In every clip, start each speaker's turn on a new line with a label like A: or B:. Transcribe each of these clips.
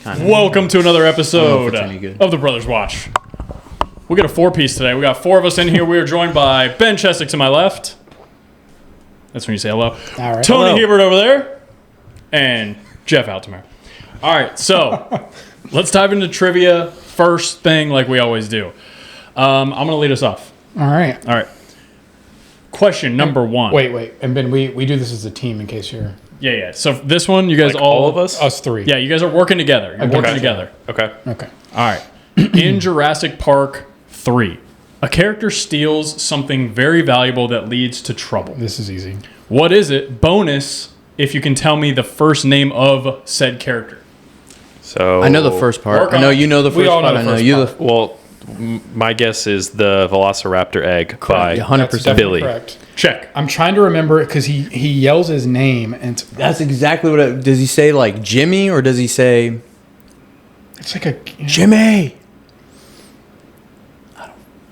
A: Welcome to another episode of the Brothers Watch. We got a four-piece today. We got four of us in here. We are joined by Ben Cheswick to my left. That's when you say hello.
B: All right.
A: Tony Hebert over there. And Jeff Altamere. All right, so let's dive into trivia first thing like we always do. I'm going to lead us off.
B: All right.
A: All right. Question number one.
B: Wait. And Ben, we do this as a team in case you're...
A: Yeah. So this one, you guys
C: all of us?
B: Us three.
A: Yeah, you guys are working together. You're working together.
C: Okay.
A: All right. In Jurassic Park 3, a character steals something very valuable that leads to trouble.
B: This is easy.
A: What is it? Bonus if you can tell me the first name of said character.
C: So
D: I know the first part. I know you know the first part. I know you.
C: Well, my guess is the Velociraptor egg by
D: 100%
C: Billy.
B: Correct.
A: Check.
B: I'm trying to remember because he yells his name and
D: That's exactly what. Does he say like Jimmy or does he say
B: it's like a
D: Jimmy?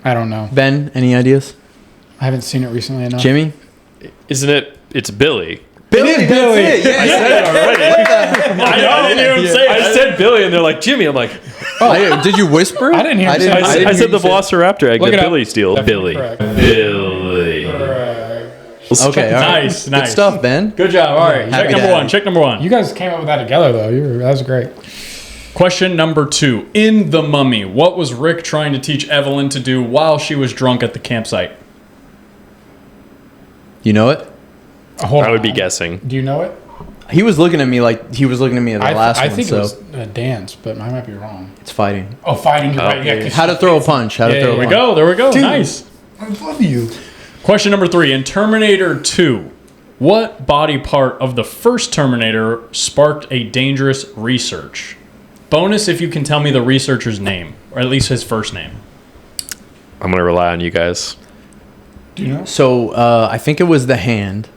B: I don't know.
D: Ben, any ideas?
B: I haven't seen it recently enough.
D: Jimmy?
C: Isn't it? It's Billy.
D: Billy.
B: It is Billy.
D: Yeah,
C: I said it already.
A: I didn't even say it.
C: I said Billy, and they're like Jimmy. I'm like,
D: Did you whisper?
B: I didn't hear him say it.
C: I said the Velociraptor egg
B: Look
C: that
B: it up.
C: Billy steals.
B: Definitely
C: Billy.
B: correct.
C: Billy.
D: Okay, all right.
A: Nice.
D: Good stuff, Ben.
A: Good job. All right.
D: Happy to have
A: Check number one.
B: You guys came up with that together though. That was great.
A: Question number two. In The Mummy, what was Rick trying to teach Evelyn to do while she was drunk at the campsite?
D: You know it?
B: Hold
C: I
B: on.
C: would be guessing.
B: Do you know it?
D: He was looking at me like he was looking at me at the last
B: I
D: one.
B: think
D: So
B: it was a dance, but I might be wrong.
D: it's fighting.
B: Oh, fighting. You're right. Yeah. 'cause
D: How to throw a punch? How to
B: Yeah,
D: throw
B: yeah,
D: a
A: There we
D: punch?
A: go. There we go.
B: Dude.
A: Nice.
B: I love you.
A: Question number three. In Terminator 2, what body part of the first Terminator sparked a dangerous research? Bonus if you can tell me the researcher's name, or at least his first name.
C: I'm gonna rely on you guys.
B: Do you know?
D: So I think it was the hand.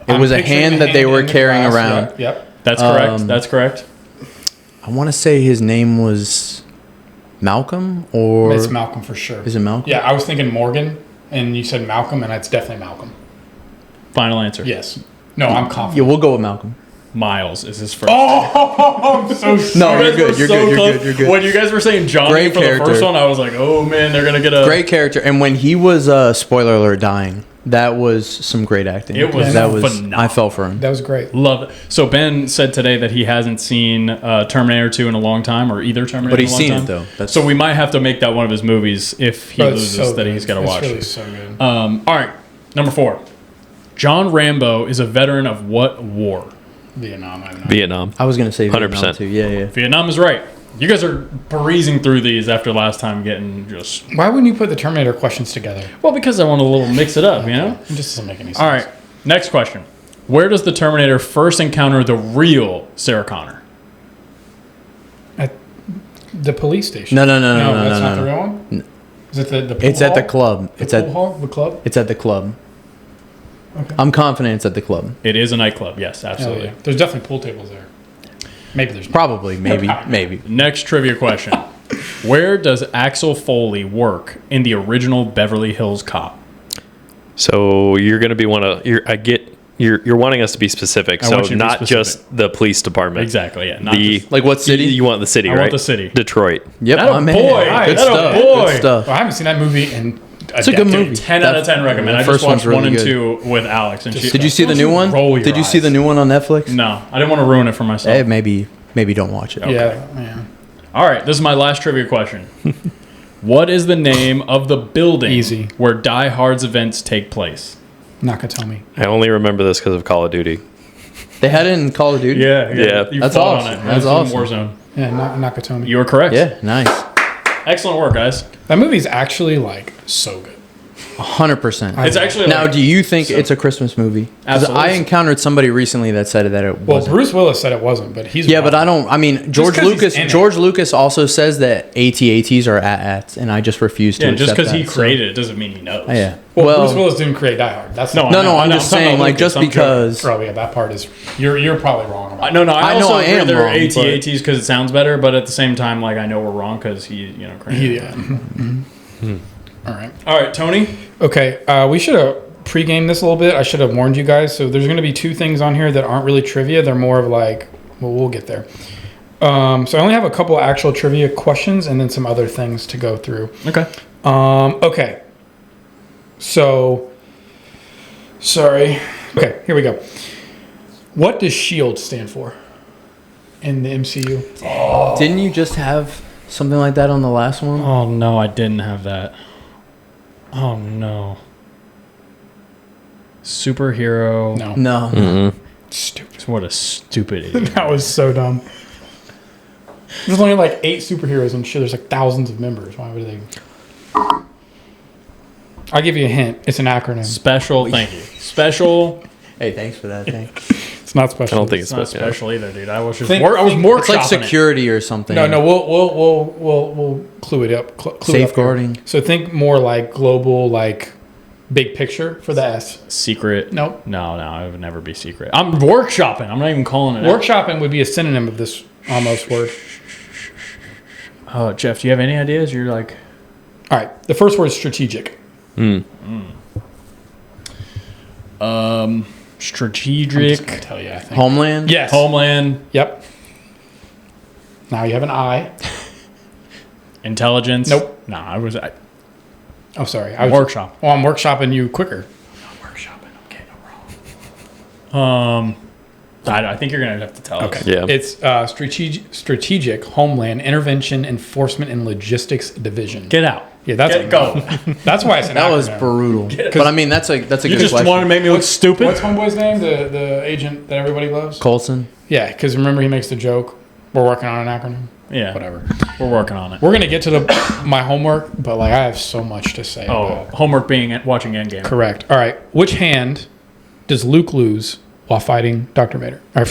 D: It
B: I'm
D: was a
B: picturing
D: hand
B: the
D: that they
B: hand
D: were
B: in the
D: carrying
B: glass.
D: around.
B: Yep.
A: That's correct. That's correct.
D: I want to say his name was Malcolm, or
B: It's Malcolm for sure.
D: is it Malcolm?
B: Yeah, I was thinking Morgan, and you said Malcolm, and it's definitely Malcolm.
A: Final answer.
B: Yes. No, I'm
D: Yeah,
B: confident.
D: we'll go with Malcolm.
A: Miles is his first.
B: Oh, I'm so sorry.
D: No,
A: You
D: you're
A: guys
D: good.
A: were
D: You're
A: so
D: good. You're
A: close.
D: good. You're good.
A: When you guys were saying Johnny
D: Great
A: for the
D: character.
A: first one, I was like, oh man, they're gonna get a
D: Great character, and when he was spoiler alert dying, that was some great acting.
A: It was
D: that was
A: phenomenal.
D: I fell for him.
B: That was great.
A: Love it. So Ben said today that he hasn't seen Terminator 2 in a long time, or either Terminator.
D: But he's
A: in a long
D: seen
A: time.
D: it, though. That's-
A: So we might have to make that one of his movies if he
B: But it's
A: loses
B: so
A: that
B: good.
A: he's got to
B: It's
A: watch.
B: really so good.
A: All right, number 4. John Rambo is a veteran of what war?
B: Vietnam. I know.
C: Vietnam.
D: I was gonna say
C: 100%.
D: Vietnam too. Yeah.
A: Vietnam is right. You guys are breezing through these after last time getting just...
B: Why wouldn't you put the Terminator questions together?
A: Well, because I want to little mix it up, you know?
B: It just doesn't make any sense.
A: All right, next question. Where does the Terminator first encounter the real Sarah Connor?
B: At the police station.
D: No,
B: That's not
D: no.
B: the real one? Is it the pool
D: It's at the
B: hall?
D: club.
B: The pool hall? The club?
D: It's at the club.
B: Okay.
D: I'm confident it's at the club.
A: It is a nightclub, yes,
B: Hell
A: absolutely.
B: yeah. There's definitely pool tables there. Maybe there's not.
D: Probably, maybe.
A: Next trivia question. Where does Axel Foley work in the original Beverly Hills Cop?
C: So you're gonna be you're wanting us to be specific.
A: I
C: So
A: want you to be
C: not
A: specific.
C: just the police department.
A: Exactly, yeah. Not
C: The
A: just,
D: Like what city?
C: You want the city,
A: I
C: right?
A: want the city.
C: Detroit.
D: Yep,
A: Atta
D: my man.
A: boy.
D: Good
A: Atta
D: stuff.
A: boy.
D: Good stuff.
B: Well, I haven't seen that movie in
D: It's a good
B: decade.
D: movie.
A: 10 out of 10 recommend.
D: the
A: I
D: first
A: just watched
D: one's really
A: 1 and
D: good.
A: 2 with Alex. And she,
D: Did you see the new one?
A: Roll your
D: Did you see
A: eyes.
D: the new one on Netflix?
A: No, I didn't want to ruin it for myself.
D: Hey, maybe don't watch it.
B: Yeah.
A: All right, this is my last trivia question. What is the name of the building
B: Easy.
A: where Die Hard's events take place?
B: Nakatomi.
C: I only remember this because of Call of Duty.
D: They had it in Call of Duty.
C: Yeah.
A: You
D: That's
A: fought
D: awesome.
A: on it.
D: That's
A: It was in
D: awesome.
A: Warzone.
B: Yeah, Nakatomi.
A: You were correct.
D: Yeah, nice.
A: Excellent work, guys.
B: That movie's actually like so good.
D: 100%.
A: It's actually
D: Now,
A: like,
D: do you think it's a Christmas movie? 'Cause
A: Absolutely.
D: I encountered somebody recently that said that it
B: Well,
D: wasn't.
B: Bruce Willis said it wasn't, but he's
D: Yeah,
B: wrong.
D: but I don't. I mean, George
B: 'cause he's
D: Lucas.
B: in it.
D: George Lucas also says that AT-ATs are AT-ATs, and I just refuse to.
A: yeah, just
D: accept
A: because he
D: that,
A: created it doesn't mean he knows.
D: So, yeah.
B: Well, Bruce Willis didn't create Die Hard. That's
A: No,
B: not,
A: I
D: no,
A: know,
D: I'm
A: I know.
D: just
A: I'm talking
D: saying,
A: about
D: like,
A: Lucas,
D: just
A: I'm
D: because.
B: Bro, yeah, that part is you're probably wrong about.
A: No, I
D: I know
A: also
D: I
A: agree
D: am
A: they're
D: wrong,
A: AT-ATs because it sounds better, but at the same time, like I know we're wrong because he, created it.
B: Yeah. All right.
A: All right, Tony.
B: Okay, we should have pre-gamed this a little bit. I should have warned you guys. So there's going to be 2 things on here that aren't really trivia. They're more of like Well, we'll get there. So I only have a couple of actual trivia questions and then some other things to go through.
A: Okay.
B: Okay. So, sorry. Okay, here we go. What does SHIELD stand for in the MCU?
D: Didn't you just have something like that on the last one?
A: Oh no, I didn't have that. Oh no. Superhero.
B: No.
D: No.
C: Mm-hmm.
B: Stupid.
A: What a stupid idiot.
B: That was so dumb. There's only like 8 superheroes and shit. There's like thousands of members. Why would they? I'll give you a hint. It's an acronym.
A: Special. Thank you. Special.
D: Hey, thanks for that. Thanks.
B: It's not special.
C: I don't think
A: It's
C: it's
A: not
C: special.
A: special either, dude. I was just
B: Think-
A: I was more
D: It's like security or something.
B: No, we'll clue it up. Clue it up here.
D: Safeguarding.
B: So think more like global, like big picture for the S.
A: Secret.
B: Nope.
A: No, it would never be secret. I'm workshopping. I'm not even calling it out.
B: Workshopping would be a synonym of this almost word.
A: Oh, Jeff, do you have any ideas? You're like,
B: All right. The first word is strategic.
A: strategic.
B: I'm tell you, I think.
D: Homeland?
B: Yes.
A: Homeland.
B: Yep. Now you have an I.
A: Intelligence.
B: Nope.
A: No, I was
B: Oh, sorry. I was
A: workshop.
B: Oh, I'm workshopping you quicker.
A: Workshopping. Okay, no wrong. I think you're gonna have to tell us.
B: Okay.
C: Yeah.
B: It's strategic Homeland Intervention Enforcement and Logistics Division.
A: Get out.
B: Yeah, that's
A: Go.
B: That's why it's an
D: That was
B: acronym.
D: brutal. But I mean, that's a
A: You
D: good
A: just
D: question.
A: wanted to make me look stupid.
B: What's Homeboy's name? The agent that everybody loves?
D: Colson?
B: Yeah, because remember he makes the joke. We're working on an acronym.
A: Yeah.
B: Whatever.
A: We're working on it.
B: We're gonna get to my homework, but like I have so much to say.
A: Oh,
B: about it.
A: homework being watching Endgame.
B: Correct. All right. Which hand does Luke lose while fighting Dr. Vader? Or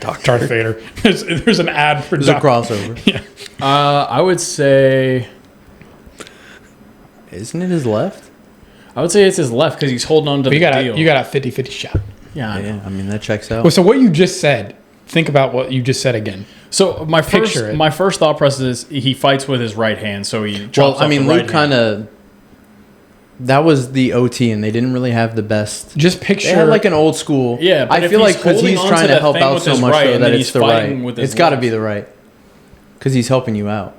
B: Darth Vader. There's an ad for
D: There's a crossover.
B: Yeah.
A: I would say
D: Isn't it his left?
A: it's his left because he's holding on to
B: But
A: the deal.
B: you got a 50-50 shot.
A: Yeah. I know.
D: Yeah, I mean, that checks out.
B: Well, so what you just said, think about what you just said again.
A: So
B: Picture it.
A: my first thought process is he fights with his right hand, so he chops
D: Well,
A: off
D: I mean,
A: the right
D: Luke kind of... That was the OT, and they didn't really have the best...
B: Just
D: They
B: picture
D: had like an old school...
A: Yeah, but
D: I
A: if
D: feel
A: he's
D: like because
A: holding
D: he's
A: onto
D: trying to
A: that
D: help
A: thing
D: out
A: with
D: so
A: his
D: much,
A: right,
D: though,
A: and
D: that
A: then
D: it's
A: he's
D: the
A: fighting
D: right.
A: with his
D: It's got to
A: left.
D: be the right. Because he's helping you out.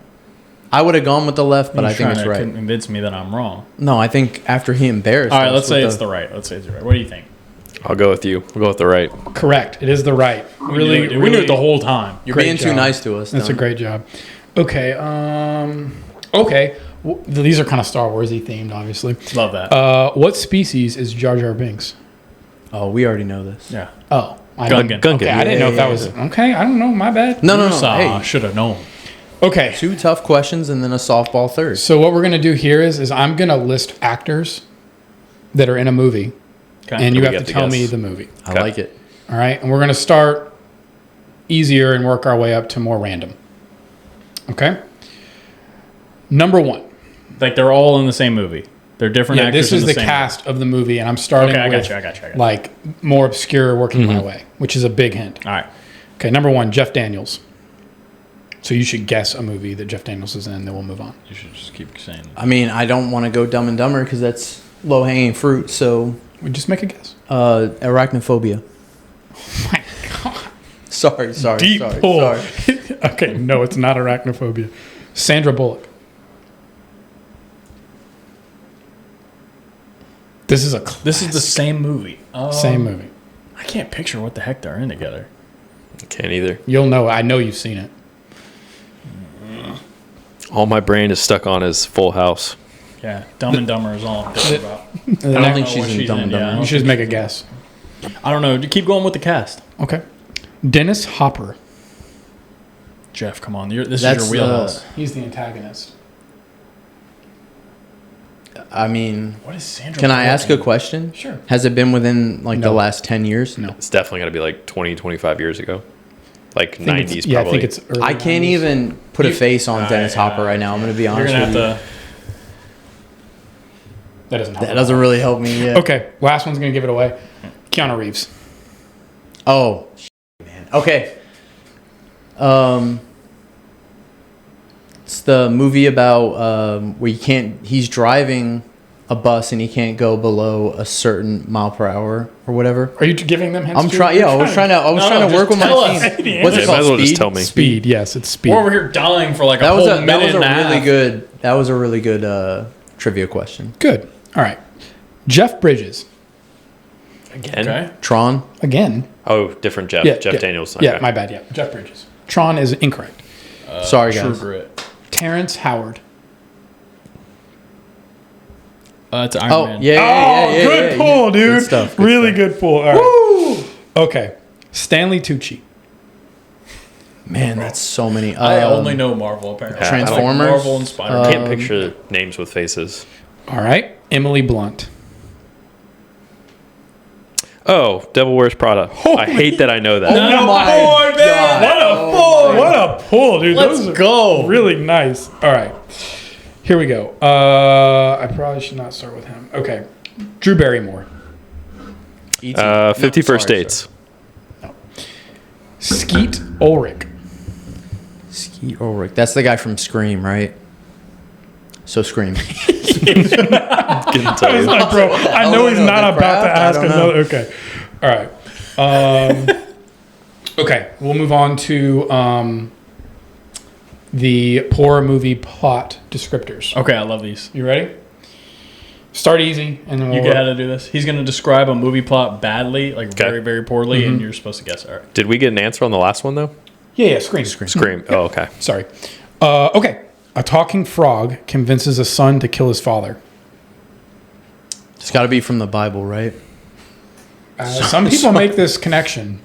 D: I would have gone with the left, but I think it's
A: to
D: right.
A: convince me that I'm wrong.
D: No, I think after he embarrassed
A: All right,
D: us
A: let's say
D: with
A: it's the right. Let's say it's the right. What do you think?
C: I'll go with you. We'll go with the right.
B: correct. It is the right. Really,
A: we knew it the whole time.
D: You're
B: great
D: being too
B: job.
D: nice to us.
B: That's a
D: Dylan.
B: great job. Okay. Okay. These are kind of Star Warsy themed, obviously.
A: Love that.
B: What species is Jar Jar Binks?
D: Oh, we already know this.
A: Yeah.
B: Oh,
A: Gungan.
C: Gungan.
B: Okay, I didn't know if that was okay. I don't know. My bad.
D: No.
A: I
D: Hey,
A: should have known.
B: Okay.
D: 2 tough questions and then a softball third.
B: So what we're gonna do here is I'm gonna list actors that are in a movie,
A: Okay.
B: and you
C: we
B: have
C: get
B: to
C: to
B: tell me
C: guess?
B: the movie.
D: I
C: Okay.
D: like it.
B: All right, and we're gonna start easier and work our way up to more random. Okay. Number 1.
A: Like they're all in the same movie. They're different
B: Yeah,
A: actors.
B: this is
A: in
B: the
A: same
B: cast of the movie, and I'm starting
A: Okay, I got
B: with
A: you. I got you.
B: like more obscure, working my way, which is a big hint.
A: All right.
B: Okay, number 1, Jeff Daniels. So you should guess a movie that Jeff Daniels is in, then we'll move on.
A: You should just keep saying that.
D: I mean, I don't want to go Dumb and Dumber because that's low hanging fruit. So,
B: We just make a guess.
D: arachnophobia.
B: My God.
D: Sorry.
B: Deep
D: sorry,
B: pull.
D: sorry.
B: Okay, no, it's not arachnophobia. Sandra Bullock. This is a classic.
A: This is the same movie.
B: Same movie.
A: I can't picture what the heck they're in together.
C: Can't either.
B: You'll know. I know you've seen it.
C: All my brain is stuck on is Full House.
A: Yeah, Dumb and Dumber is all I'm thinking about.
D: I don't think
A: know
D: she's
A: what
D: in
A: she's
D: Dumb
A: in,
D: and
A: yeah.
D: Dumber.
B: You should just make a guess.
A: I don't know. Keep going with the cast.
B: Okay. Dennis Hopper.
A: Jeff, come on. This
D: That's,
A: is your wheelhouse.
B: He's the antagonist.
D: I mean,
A: What is Sandra?
D: can I
A: Bullock
D: ask a
A: in?
D: question?
B: Sure.
D: Has it been within like the
B: No.
D: last 10 years?
B: No.
C: It's definitely going to be like 20, 25 years ago. Like
B: I think it's-
C: 90s
B: yeah,
C: probably.
B: I think it's early
D: I can't
B: 90s.
D: even put a
B: You-
D: face on Dennis Hopper right now. I'm going to be
A: You're
D: honest
A: gonna
D: with
A: have
D: you.
A: to.
B: That doesn't help.
D: That doesn't really help me yet.
B: Okay, last one's going to give it away. Keanu Reeves.
D: Oh, man. Okay. It's the movie about where you can't. He's driving a bus and he can't go below a certain mile per hour or whatever.
B: Are you giving them hints?
D: I'm
B: too?
D: trying. Yeah, I was trying to
A: just
D: work with
A: tell
D: my
A: us.
D: team. What's it
C: Yeah,
D: called?
C: might as well just
D: Speed?
C: tell me.
B: Speed. Yes, it's speed.
A: We're over here dying for like a
D: That was
A: whole
D: a
A: minute and a
D: really
A: half.
D: good. That was a really good trivia question.
B: Good. All right. Jeff Bridges.
C: Again?
A: Okay.
D: Tron.
B: Again.
C: Oh, different Jeff.
B: Yeah.
C: Jeff
B: yeah.
C: Daniels.
B: Yeah,
C: Okay.
B: my bad. Yeah. Jeff Bridges. Tron is incorrect.
D: Sorry,
A: True
D: guys.
A: Grit.
B: Terrence Howard.
A: It's Iron
D: Oh
A: Man.
D: yeah.
B: Good pull, dude.
D: Good stuff. Good
B: Really
D: stuff.
B: good pull. All right. Okay. Stanley Tucci.
D: Man, that's so many.
A: I only know Marvel apparently.
D: Transformers?
A: Like Marvel and Spider-Man.
C: I can't picture names with faces.
B: All right. Emily Blunt.
C: Oh, Devil Wears Prada. I hate that I know that.
B: Oh
D: my
B: boy, man.
D: God.
B: What a pull. What a pull, dude.
A: Let's
B: Those are
A: go.
B: Really nice. All right. Here we go. I probably should not start with him. Okay. Drew Barrymore.
C: 50 First Dates.
B: Skeet Ulrich.
D: Skeet Ulrich. That's the guy from Scream, right? So Scream.
C: Couldn't tell you.
B: Like, bro, I know he's not
D: The
B: about to
D: Craft? I
B: ask
D: don't know.
B: another. Okay. All right. Okay. We'll move on to the poor movie plot descriptors.
A: Okay, I love these.
B: You ready? Start easy, and then
A: You
B: we'll
A: get how to do this. He's going to describe a movie plot badly, like
C: Okay.
A: very, very poorly, and you're supposed to guess it. All right.
C: Did we get an answer on the last one, though?
B: Yeah, Scream.
C: Scream. Oh, okay.
B: Sorry. Okay. A talking frog convinces a son to kill his father.
D: It's got to be from the Bible, right?
B: Some people make this connection.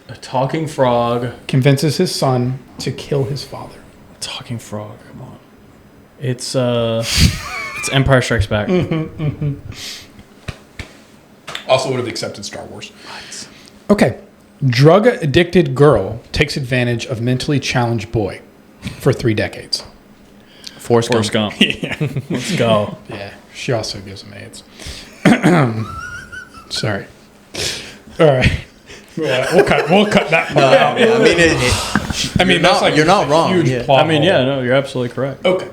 A: A talking frog.
B: Convinces his son to kill his father.
A: A talking frog. Come on. It's it's Empire Strikes Back.
B: Also would have accepted Star Wars. Okay. Drug addicted girl takes advantage of mentally challenged boy for 3 decades.
D: Forrest Gump.
A: Gump. Let's go.
B: Yeah. She also gives him AIDS. Sorry. All right. We'll cut that part out.
D: I mean, you're not wrong.
B: Huge
D: Yeah.
B: plot
A: I mean,
B: hole.
A: yeah, no, you're absolutely correct.
B: Okay.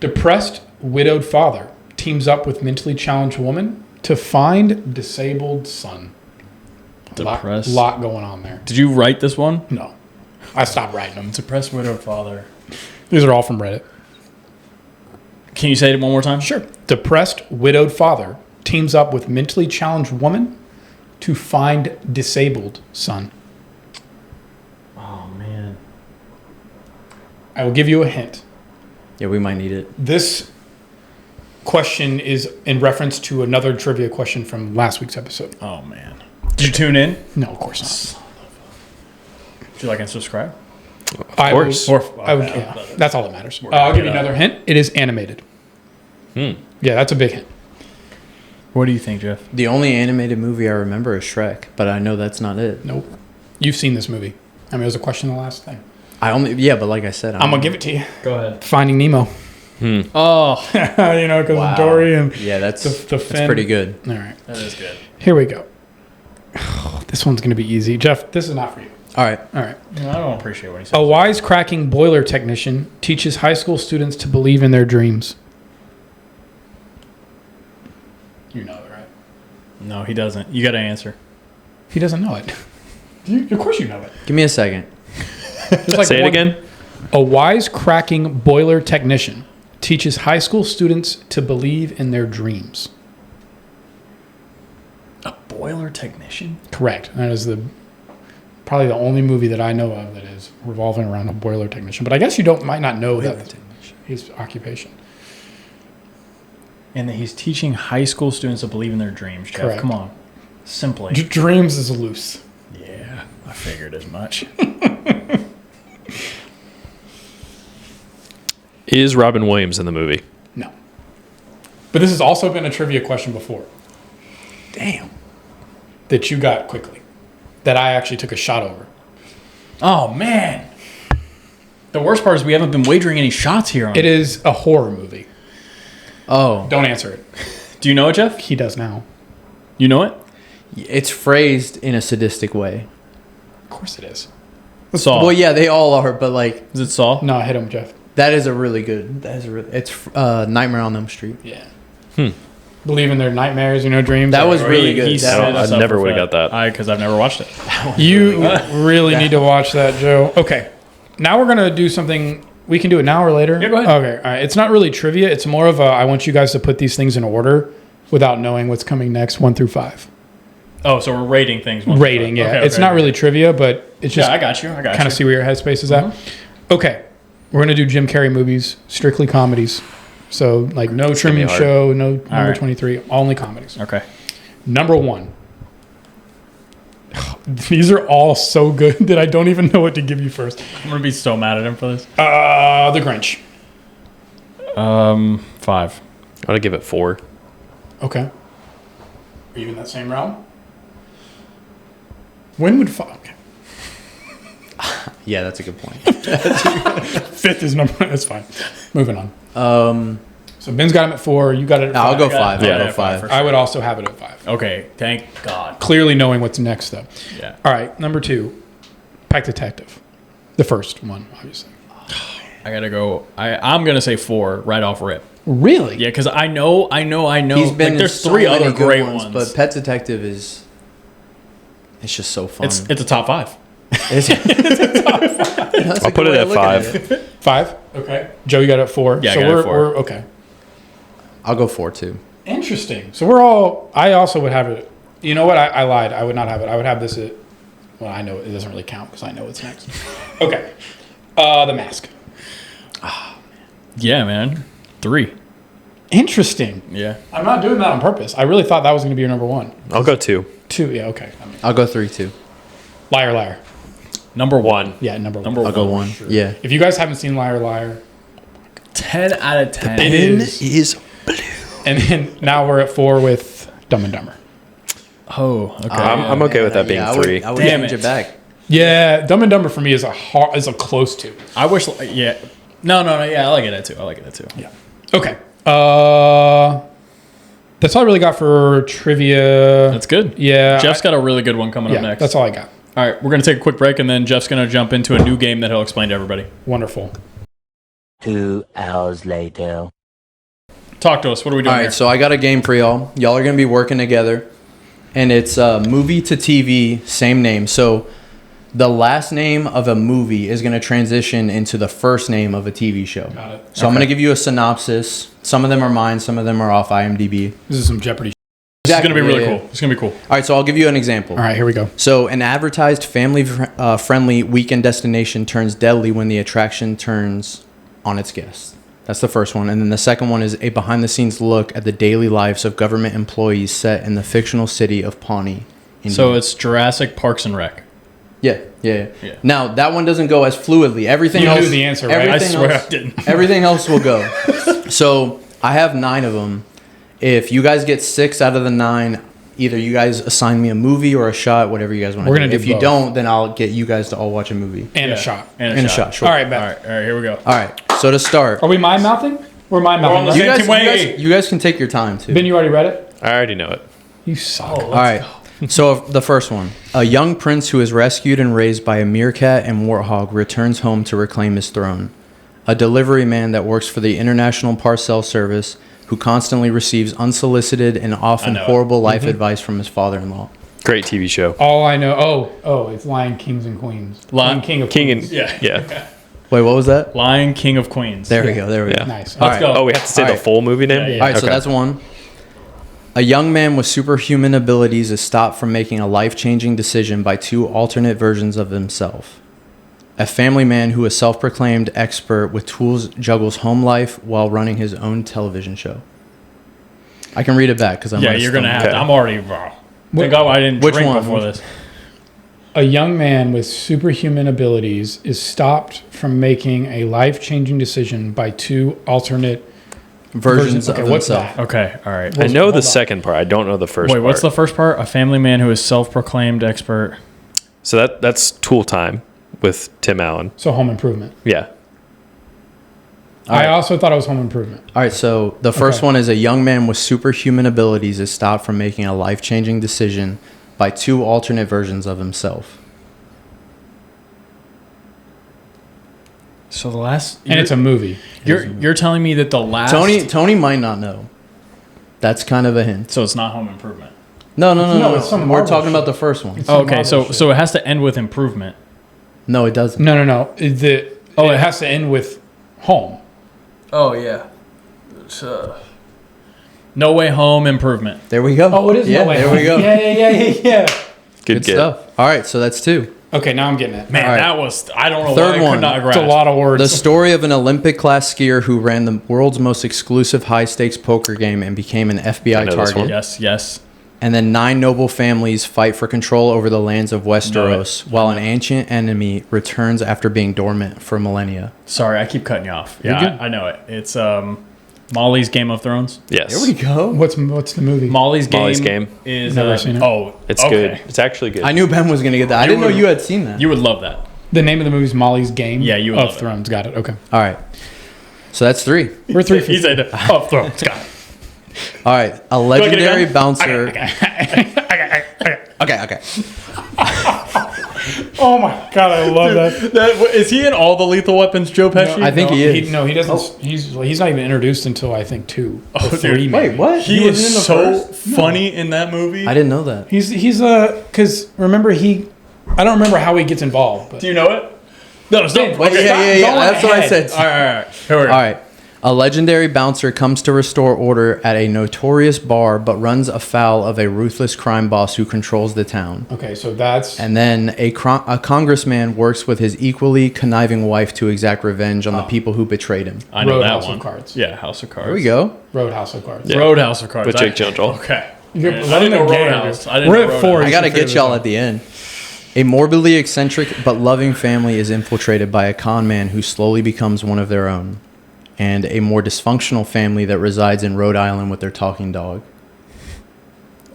B: Depressed widowed father teams up with mentally challenged woman to find disabled son.
A: Depressed.
B: Lot going on there.
A: Did you write this one?
B: No. I stopped writing them.
A: Depressed widowed father.
B: These are all from Reddit.
A: Can you say it one more time?
B: Sure. Depressed widowed father teams up with mentally challenged woman to find disabled son.
A: Oh, man.
B: I will give you a hint.
D: Yeah, we might need it.
B: This question is in reference to another trivia question from last week's episode.
A: Oh, man. Did you tune in?
B: No, of course not.
A: Did you like and subscribe?
C: Of course.
B: Yeah, that's all that matters. I'll give you another hint. It is animated. Yeah, that's a big hint.
A: What do you think, Jeff?
D: The only animated movie I remember is Shrek, but I know that's not it.
B: Nope. You've seen this movie. I mean, it was a question the last thing.
D: But like I said,
B: I'm going to give it to you.
A: Go ahead.
B: Finding Nemo.
A: Oh,
B: You know, because of Dory and
D: Yeah, that's
B: the
D: that's
B: fin.
D: pretty good.
B: All right.
A: that is good.
B: Here we go. This one's going to be easy. Jeff, this is not for you.
D: All right.
B: All right.
A: I don't appreciate what he
B: A
A: said.
B: wisecracking boiler technician teaches high school students to believe in their dreams. You know it, right?
A: No, he doesn't. You got to answer.
B: He doesn't know it. Of course you know it.
D: Give me a second.
B: There's like
C: Say it
B: one-
C: again.
B: A wisecracking boiler technician teaches high school students to believe in their dreams.
A: A boiler technician?
B: Correct. That is probably the only movie that I know of that is revolving around a boiler technician. But I guess you might not know that his occupation.
A: And that he's teaching high school students to believe in their dreams, Jeff.
B: Correct.
A: Come on. Simply.
B: Dreams is loose.
A: Yeah, I figured as much.
C: Is Robin Williams in the movie?
B: No. But this has also been a trivia question before.
D: Damn.
B: That you got quickly. That I actually took a shot over.
A: Oh, man. The worst part is we haven't been wagering any shots here on
B: It is a horror movie.
D: Oh,
B: Don't answer it.
A: Do you know it, Jeff?
B: He does now.
A: You know it?
D: it's phrased in a sadistic way.
B: Of course it is.
A: Saw.
D: Well, yeah, they all are, but like
A: Is it Saw?
B: No, hit him, Jeff.
D: that is a really good. It's Nightmare on Elm Street.
B: Yeah. believe in their nightmares, dreams.
D: That was really good.
A: He
D: That
A: set
C: was-
A: us
C: I
A: up
C: never
A: for
C: would've got that.
A: Because I've never watched it.
B: You really need to watch that, Joe. Okay. Now we're going to do something. We can do it now or later.
A: Yeah, go ahead.
B: Okay. All right. It's not really trivia. It's more of I want you guys to put these things in order without knowing what's coming next, 1 through 5.
A: Oh, so we're rating things.
B: Rating, yeah.
A: Okay,
B: it's not really trivia, but it's just
A: Yeah, I got you.
B: kind of see where your headspace is at. Okay. We're going to do Jim Carrey movies, strictly comedies. So, like, no Truman
C: hard.
B: Show, no number
A: right.
B: 23, only comedies.
A: Okay.
B: Number 1. These are all so good that I don't even know what to give you first.
A: I'm going to be so mad at him for this.
B: The Grinch.
A: 5.
C: I'm gonna give it 4.
B: Okay. Are you in that same realm? When would okay.
D: Yeah, that's a good point.
B: 5th is number. That's fine. Moving on.
D: Um,
B: So Ben's got him at 4. You got it at 5.
D: I'll go 5.
C: Yeah,
D: I'll go
A: yeah,
D: 5.
A: for
B: I would also have it at 5.
A: Okay. Thank God.
B: Clearly knowing what's next, though.
A: Yeah.
B: All right. Number 2. Pet Detective. The first one, obviously.
A: I got to go. I'm going to say 4 right off rip.
B: Really?
A: Yeah, because I know.
D: He's been
A: Like, there's
D: in so
A: 3
D: many
A: other
D: good
A: great
D: ones,
A: ones.
D: but Pet Detective is. It's just so fun.
A: It's a top 5.
D: That's a
C: I'll
D: good
C: put it
D: way
C: at
D: of looking
C: 5.
D: it.
B: 5? Okay. Joe, you got it at 4.
A: Yeah, I
B: so
A: got it
B: we're,
A: at 4.
B: we're okay.
D: I'll go 4 too.
B: Interesting. So we're all. I also would have it. You know what? I lied. I would not have it. I would have this at. Well, I know it doesn't really count because I know what's next. Okay. The Mask.
A: Yeah, man. 3.
B: Interesting.
A: Yeah.
B: I'm not doing that on purpose. I really thought that was going to be your number 1.
C: I'll go 2.
B: 2. Yeah. Okay.
D: I'll go 3 too.
B: Liar, Liar.
A: Number 1.
B: Yeah. Number 1.
A: Number
D: I'll go
A: 1.
D: 1. Yeah.
B: If you guys haven't seen Liar, Liar,
A: 10 out of 10.
B: it is.
C: is
B: And then now we're at 4 with Dumb and Dumber.
A: Oh, okay.
C: I'm okay with that being
D: I
C: 3.
D: would, I would
A: Damn
D: change
A: it.
D: it back.
B: Yeah, Dumb and Dumber for me is a close to.
A: I wish. Yeah. No. Yeah, I like it at 2.
B: Yeah. Okay. That's all I really got for trivia.
A: That's good.
B: Yeah.
A: Jeff's got a really good one coming
B: yeah,
A: up next.
B: that's all I got.
A: All right, we're going to take a quick break, and then Jeff's going to jump into a new game that he'll explain to everybody.
B: Wonderful.
E: 2 hours later.
A: Talk to us. What are we doing
D: All right,
A: here?
D: so I got a game for y'all. Y'all are going to be working together. And it's movie to TV, same name. So the last name of a movie is going to transition into the first name of a TV show.
B: Got it.
D: So I'm going to give you a synopsis. Some of them are mine, some of them are off IMDb.
B: This is some Jeopardy.
A: This is going to be really
D: Yeah, yeah.
A: cool. It's going to be cool.
D: All right, so I'll give you an example.
B: All right, here we go.
D: So an advertised family-friendly weekend destination turns deadly when the attraction turns on its guests. That's the first one. And then the second one is a behind-the-scenes look at the daily lives of government employees set in the fictional city of Pawnee, Indiana.
A: So it's Jurassic Parks and Rec.
D: Yeah.
A: Yeah.
D: Now, that one doesn't go as fluidly. Everything
B: You
D: else...
B: knew the answer, right?
A: I
D: everything
A: swear
D: else-
A: I didn't.
D: Everything else will go. So I have 9 of them. If you guys get 6 out of the 9, either you guys assign me a movie or a shot, whatever you guys want to
B: We're
D: do.
B: gonna do
D: If you
B: both.
D: don't, then I'll get you guys to all watch a movie.
B: And
A: Yeah.
B: a shot.
D: And a shot, sure.
B: All right,
A: All
B: bet.
A: right, here we go.
D: All right. So to start,
B: Are we mind mouthing? We're mind
A: on the
B: mouthing.
A: same way.
D: you guys can take your time too.
B: Ben, you already read it?
C: I already know it.
B: You suck.
D: All right. So the first one, a young prince who is rescued and raised by a meerkat and warthog returns home to reclaim his throne. A delivery man that works for the International Parcel Service who constantly receives unsolicited and often
A: know it.
D: horrible life advice from his father-in-law.
C: Great TV show.
B: All I know. Oh, it's Lion Kings and Queens.
A: Lion
B: King of
C: King and
B: Queens.
A: Yeah.
D: Wait, what was that?
A: Lion King of Queens.
D: There we go. There we
C: Yeah.
D: go.
B: Nice.
D: All
A: Let's
D: right.
A: go.
C: Oh, we have to say
D: All
C: the
D: right.
C: full movie name?
A: Yeah.
D: All right, so
C: Okay.
D: that's one. A young man with superhuman abilities is stopped from making a life-changing decision by 2 alternate versions of himself. A family man who is self-proclaimed expert with tools juggles home life while running his own television show. I can read it back because I'm
A: Yeah, you're going to have to.
C: Okay.
A: I'm already. Thank God I didn't
D: Which
A: drink
D: one?
A: before this.
B: A young man with superhuman abilities is stopped from making a life-changing decision by 2 alternate
D: versions of
B: Okay, what's
D: himself.
B: that?
A: Okay, all right.
C: I know
B: Hold
C: the
B: on.
C: second part. I don't know the first
A: Wait,
C: part.
A: what's the first part? A family man who is self-proclaimed expert.
C: So that's Tool Time with Tim Allen.
B: So Home Improvement.
C: Yeah.
B: I also thought it was Home Improvement.
D: All right, so the first
B: Okay.
D: one is a young man with superhuman abilities is stopped from making a life-changing decision by 2 alternate versions of himself.
A: So the last.
B: And it's a movie.
A: You're telling me that the last.
D: Tony might not know. That's kind of a hint.
A: So it's not Home Improvement.
D: No.
B: No, it's some
D: We're
B: Marvel
D: talking about
B: shit.
D: the first one.
B: Some
A: Okay,
B: Marvel
A: so
B: shit.
A: it has to end with improvement.
D: No, it doesn't.
B: No. It has to end with home.
A: Oh yeah. It's, No Way Home, Improvement.
D: There we go.
B: Oh, it is
D: Yeah,
B: No Way
D: there
B: Home.
D: we go.
B: Yeah.
C: Good
D: Good
C: get.
D: stuff. All right, so that's 2.
B: Okay, now I'm getting it.
A: Man,
D: All right.
A: that was I don't know
D: Third
A: why I
D: one.
A: could not
B: It's
A: grasp.
B: a lot of words.
D: The story of an Olympic class skier who ran the world's most exclusive high stakes poker game and became an FBI
C: I know this one.
D: target.
A: Yes.
D: And then 9 noble families fight for control over the lands of Westeros while an ancient enemy returns after being dormant for millennia.
A: Sorry, I keep cutting you off.
B: You're
A: Yeah,
B: good.
A: I know it. It's Molly's Game of Thrones.
C: Yes.
D: There we go.
B: What's the movie?
A: Molly's
C: Molly's
A: Game
C: Game.
A: is
B: Never seen it.
A: Oh,
C: It's
A: okay.
C: good. It's actually good.
D: I knew Ben was going to get that. I didn't know
A: would-
D: you had seen that.
A: You would love that.
B: The name of the movie's Molly's Game.
A: Yeah, you would
B: of
A: love it.
B: Thrones. Got it. Okay.
D: All right. So that's 3.
B: We're 3
A: He said, "Oh, Thrones." Got it.
D: All right. A
A: I get a
D: legendary
A: gun?
D: bouncer. Okay.
B: Oh my god, I love that.
A: Is he in all the Lethal Weapons, Joe Pesci?
D: I think he is.
B: He doesn't. He's not even introduced until I think 2 or 3.
A: dude.
B: maybe.
D: Wait, what?
A: He
D: was in
A: is
D: the
A: so
D: first?
A: funny in that movie.
D: I didn't know that.
B: He's because remember I don't remember how he gets involved. But
A: Do you know it? No, stop.
D: Wait,
A: Okay,
D: yeah.
B: going
D: That's what I
B: ahead.
D: said.
A: All right. Here we go.
D: All right. A legendary bouncer comes to restore order at a notorious bar, but runs afoul of a ruthless crime boss who controls the town.
B: okay, so that's
D: And then a congressman works with his equally conniving wife to exact revenge on the people who betrayed him.
A: I know that
B: Roadhouse
A: one.
B: of Cards.
A: Yeah, House of Cards.
D: There we go.
B: Roadhouse of Cards.
C: Yeah.
A: Roadhouse of Cards.
C: With Jake Gyllenhaal.
A: Okay.
B: You're
A: Man, I
B: running
A: didn't know
B: the game,
A: Roadhouse.
B: dude.
A: I didn't
B: We're
A: know
B: at
A: Roadhouse.
B: 4.
D: I
B: You
D: gotta
B: should figure
D: get y'all
B: this
D: at the end. A morbidly eccentric but loving family is infiltrated by a con man who slowly becomes one of their own, and a more dysfunctional family that resides in Rhode Island with their talking dog.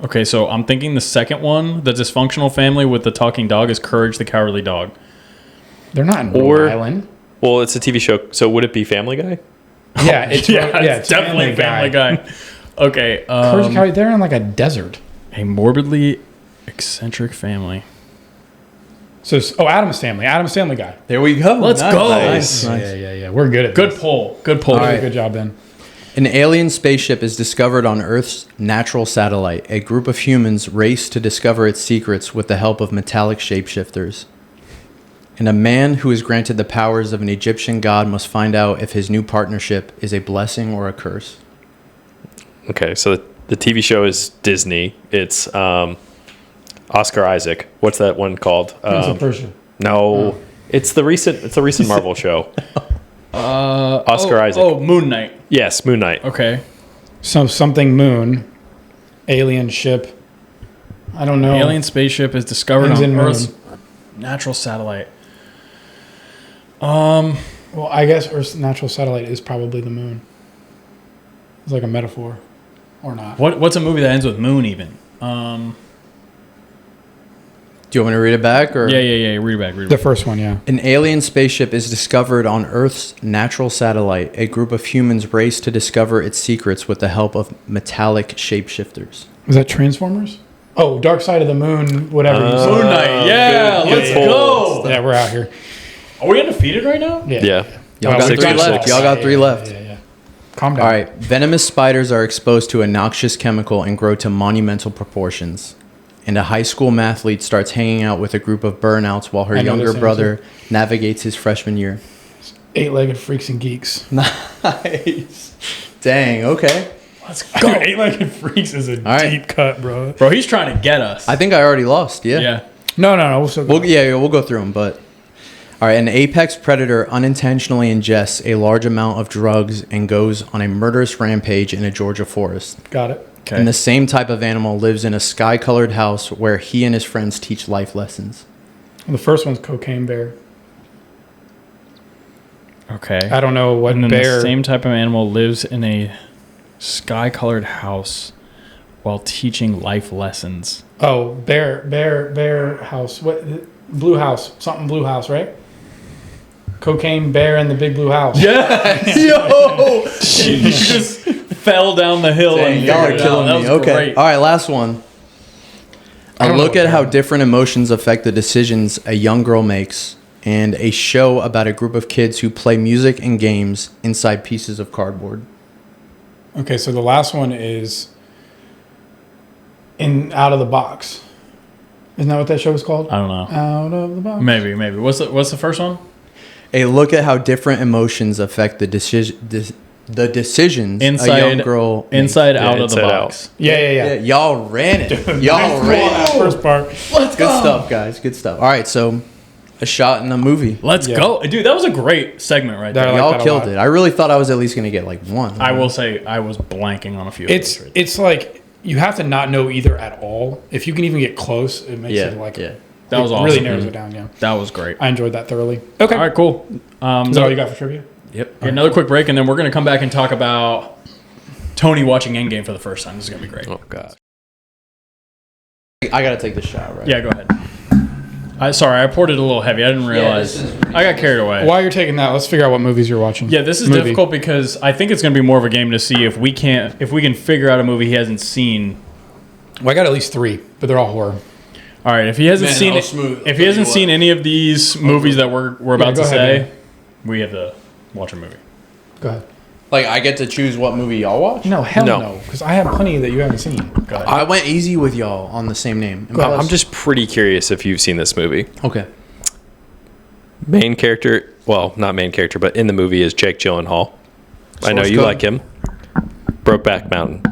A: Okay, so I'm thinking the second one, the dysfunctional family with the talking dog, is Courage the Cowardly Dog.
B: out. They're not in
C: Or-
B: Rhode Island.
C: Well, it's a TV show, so would it be Family Guy?
B: Yeah, it's
A: It's definitely Family Guy. Okay.
B: Courage the Cowardly- they're in like a desert.
A: A morbidly eccentric family.
B: So Adam's Family. Adam's Family Guy.
D: There we go.
A: Let's go.
D: Nice.
B: Yeah. We're good at
A: Good
B: this.
A: pull. Good pull.
D: All right.
B: Good job, Ben.
D: An alien spaceship is discovered on Earth's natural satellite. A group of humans race to discover its secrets with the help of metallic shapeshifters. And a man who is granted the powers of an Egyptian god must find out if his new partnership is a blessing or a curse.
C: Okay, so the TV show is Disney. It's Oscar Isaac. What's that one called?
B: Prince of Persia.
C: No, it's the recent Marvel show. Oscar Isaac.
A: Oh, Moon Knight.
C: Yes, Moon Knight.
A: Okay.
B: So something moon, alien ship. I don't know.
A: Alien spaceship is discovered
B: Ends
A: on
B: in moon.
A: Earth's natural satellite.
B: Well, I guess Earth's natural satellite is probably the moon. It's like a metaphor, or not.
A: What's a movie that ends with moon even?
D: Do you want me to read it back? Or?
A: Yeah. Read it back. Read it
B: The
A: back.
B: first one, yeah.
D: An alien spaceship is discovered on Earth's natural satellite. A group of humans race to discover its secrets with the help of metallic shapeshifters.
B: Was that Transformers? Oh, Dark Side of the Moon, whatever you said.
A: Moon Knight. Yeah,
C: good
A: let's
C: pull.
A: go.
B: Yeah, we're out here.
A: Are we undefeated right now?
C: Yeah.
D: Y'all
B: Oh,
D: got
B: we
D: 3
B: got
D: left.
B: six.
D: Y'all got 3 left.
B: Yeah. Calm down.
D: All right. Venomous spiders are exposed to a noxious chemical and grow to monumental proportions. And a high school mathlete starts hanging out with a group of burnouts while her
B: I know
D: younger
B: this answer.
D: brother navigates his freshman year.
B: 8-legged freaks and geeks.
D: Nice. Dang. Okay.
A: Let's go.
B: 8-legged freaks is a
D: right.
B: deep cut, bro.
A: Bro, he's trying to get us.
D: I think I already lost. Yeah.
A: Yeah.
B: No. We'll still go.
D: We'll go through them. But all right. An apex predator unintentionally ingests a large amount of drugs and goes on a murderous rampage in a Georgia forest.
B: Got it.
A: Okay.
D: And the same type of animal lives in a sky-colored house where he and his friends teach life lessons.
B: The first one's Cocaine Bear.
A: Okay.
B: I don't know what
A: And then
B: bear.
A: the same type of animal lives in a sky-colored house while teaching life lessons.
B: Oh, bear house. What? Blue house. Something blue house, right? Cocaine Bear in the big blue house.
A: Yeah. Yo. You just fell down the hill.
D: Dang,
A: and
D: y'all are
A: figured it out.
D: killing
A: That
D: me.
A: was
D: Okay.
A: great.
D: All right, last one.
B: I
D: A
B: don't know
D: look
B: what
D: at how
B: bear-
D: different emotions affect the decisions a young girl makes, and a show about a group of kids who play music and games inside pieces of cardboard.
B: Okay, so the last one is in Out of the Box. Isn't that what that show was called?
A: I don't know.
B: Out of the Box.
A: Maybe. What's the first one?
D: A look at how different emotions affect the decisions
A: Inside
D: a young girl makes.
A: Inside Out of the
C: Inside
A: Box.
B: Yeah.
D: Y'all ran it. Y'all ran
B: That
D: it.
B: first part.
D: Let's go. Good stuff, guys. Good stuff. All right, so a shot in a movie.
A: Let's go. Dude, that was a great segment right there.
B: I like
D: Y'all
B: that a
D: killed
B: lot.
D: it. I really thought I was at least going to get like one.
A: I will say I was blanking on a few of those. Right
B: It's like you have to not know either at all. If you can even get close, it makes it like
D: yeah.
A: That was
B: it
A: awesome.
B: really narrows it down. Yeah,
A: That was great.
B: I enjoyed that thoroughly. Okay,
A: All right, cool.
B: is that all you got for trivia?
D: Yep.
A: Another quick break, and then we're going to come back and talk about Tony watching Endgame for the first time. This is going to be great.
C: Oh god.
D: I got to take the shot, right?
A: Yeah, go ahead. Sorry, I poured it a little heavy. I didn't realize. I got carried away.
B: While you're taking that, let's figure out what movies you're watching.
A: Yeah, this is difficult because I think it's going to be more of a game to see if we can figure out a movie he hasn't seen.
B: Well, I got at least 3, but they're all horror.
A: All right, if he hasn't
D: Man,
A: seen
D: how smooth.
A: if he hasn't seen any of these movies that we're about to
B: go ahead,
A: say,
B: man.
A: we have to watch a movie.
B: Go ahead.
D: Like, I get to choose what movie y'all watch?
B: No, hell
C: No.
B: no, because I have plenty that you haven't seen.
A: Go ahead.
D: I went easy with y'all on the same name. And
C: I'm just pretty curious if you've seen this movie.
D: Okay.
C: Main character, well, not main character, but in the movie is Jake Gyllenhaal. I know
D: Source
C: you
D: code.
C: like him. Brokeback Mountain.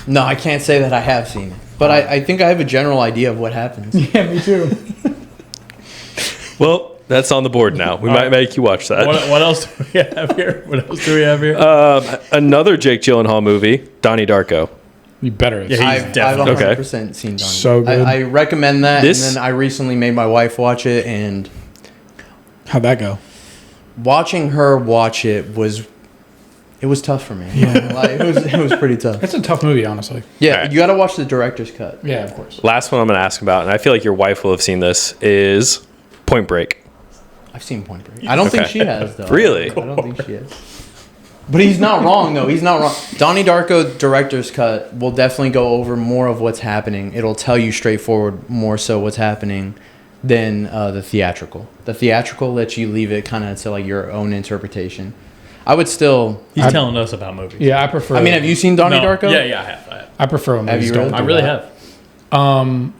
D: No, I can't say that I have seen it. But I think I have a general idea of what happens.
B: Yeah, me too.
C: Well, that's on the board now. We might make you watch that.
A: What else do we have here?
C: Another Jake Gyllenhaal movie, Donnie Darko.
B: You better. Have
A: Yeah,
B: seen
A: he's
B: it.
D: I've
A: definitely
D: 100% seen Donnie.
B: So good.
D: I recommend that.
C: This-
D: And then I recently made my wife watch it, and
B: How'd that go?
D: watching her watch it was tough for me.
B: Yeah.
D: Like, it was pretty tough.
B: It's a tough movie, honestly.
D: Yeah,
C: Alright.
D: you got to watch the director's cut.
B: Yeah, of course.
C: Last one I'm going to ask about, and I feel like your wife will have seen this, is Point Break.
D: I've seen Point Break. I don't think
C: Okay.
D: she has, though.
C: Really?
D: I don't think she has. But he's not wrong, though. He's not wrong. Donnie Darko director's cut will definitely go over more of what's happening. It'll tell you straightforward more so what's happening than the theatrical. The theatrical lets you leave it kind of to like your own interpretation. I would still.
A: He's telling us about movies.
B: Yeah, I prefer.
D: I mean, have you seen Donnie
A: No.
D: Darko?
A: Yeah, I have.
B: I prefer when
D: Have
B: movies
D: you
B: don't
D: really?
B: do
A: I really
B: that.
A: have.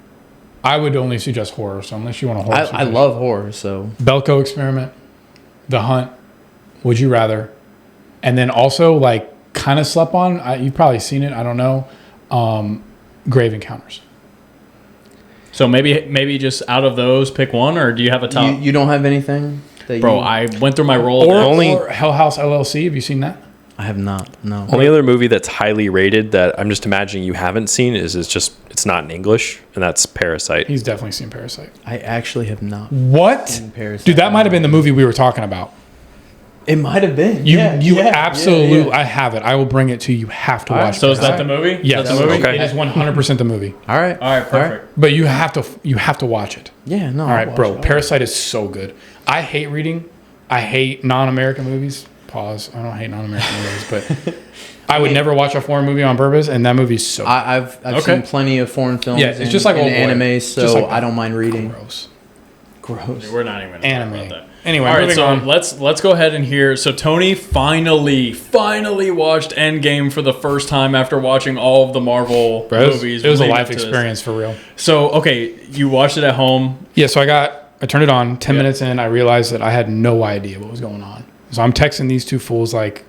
B: I would only suggest horror. So unless you want a horror,
D: I
B: suggestion.
D: love horror, so.
B: Belko Experiment, The Hunt, Would You Rather, and then also like kind of slept on. You've probably seen it. I don't know. Grave Encounters.
A: So maybe just out of those, pick one, or do you have a top?
D: You don't have anything that
A: Bro,
D: you.
A: I went through my roll.
B: Or Hell House LLC. Have you seen that?
D: I have not. No.
C: Only other movie that's highly rated that I'm just imagining you haven't seen is it's not in English, and that's Parasite.
B: He's definitely seen Parasite.
D: I actually have not.
B: What?
D: seen Parasite.
B: Dude, that might have been the movie we were talking about.
D: It might have been.
B: You
D: Yeah,
B: absolutely.
D: yeah.
B: I have it. I will bring it to you. You have to
D: All right,
B: watch.
A: So is that
B: Parasite.
A: the movie?
B: Yes,
A: That's the movie.
C: Okay.
B: It is 100% the movie.
D: All right.
A: All right, perfect.
B: But you have to watch it.
D: Yeah, no.
B: All right, bro. Parasite is so good. I hate reading. I hate non-American movies. Pause. I don't hate non-American movies, but I would never watch a foreign movie on purpose, and that movie's so
D: I've
A: Okay.
D: seen plenty of foreign films.
B: Yeah, it's just like
D: and
B: Old Boy.
D: anime,
B: Just
D: so
B: like that.
D: I don't mind reading.
B: gross.
D: Gross.
A: We're not even gonna
B: Anime.
A: talk about that.
B: Anyway,
A: all right.
B: moving
A: So
B: on.
A: let's go ahead and hear. So Tony finally watched Endgame for the first time after watching all of the Marvel movies.
B: It was a
A: leading
B: life
A: up to this.
B: experience for real.
A: So okay, you watched it at home.
B: Yeah, so I turned it on. 10 minutes in, I realized that I had no idea what was going on. So I'm texting these two fools like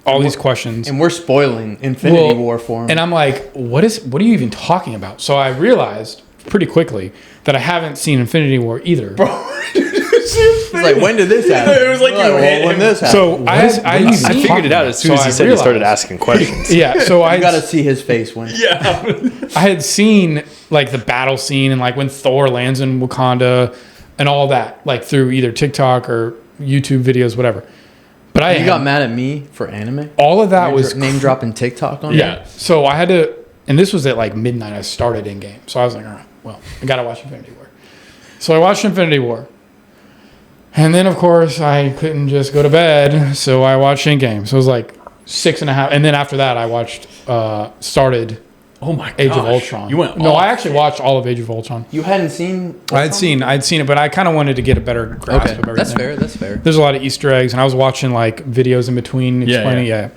B: all these questions.
D: And we're spoiling Infinity War for him.
B: And I'm like, what are you even talking about? So I realized pretty quickly that I haven't seen Infinity War either.
D: It's like, when did this happen?
A: It was like you hit
D: when
A: him.
D: this happened.
B: So I
C: figured it out as soon as he said he started asking questions.
B: Yeah, so
D: I got to see his face when.
B: I had seen like the battle scene and like when Thor lands in Wakanda and all that, like through either TikTok or YouTube videos, whatever. But
D: You got mad at me for anime?
B: all of that was
D: name dropping TikTok on
B: yeah. So I had to, and this was at like midnight. I started Endgame, so I was like, all right, well, I gotta watch Infinity War. So I watched Infinity War, and then of course I couldn't just go to bed, so I watched Endgame. So it was like 6.5, and then after that I watched started
A: Oh my god.
B: Age of Ultron.
A: You went.
B: No,
A: off.
B: I actually watched all of Age of Ultron.
D: You hadn't seen.
B: I'd seen it, but I kind of wanted to get a better grasp
D: Okay,
B: of everything.
D: that's fair. That's fair.
B: There's a lot of Easter eggs, and I was watching like videos in between explaining. Yeah.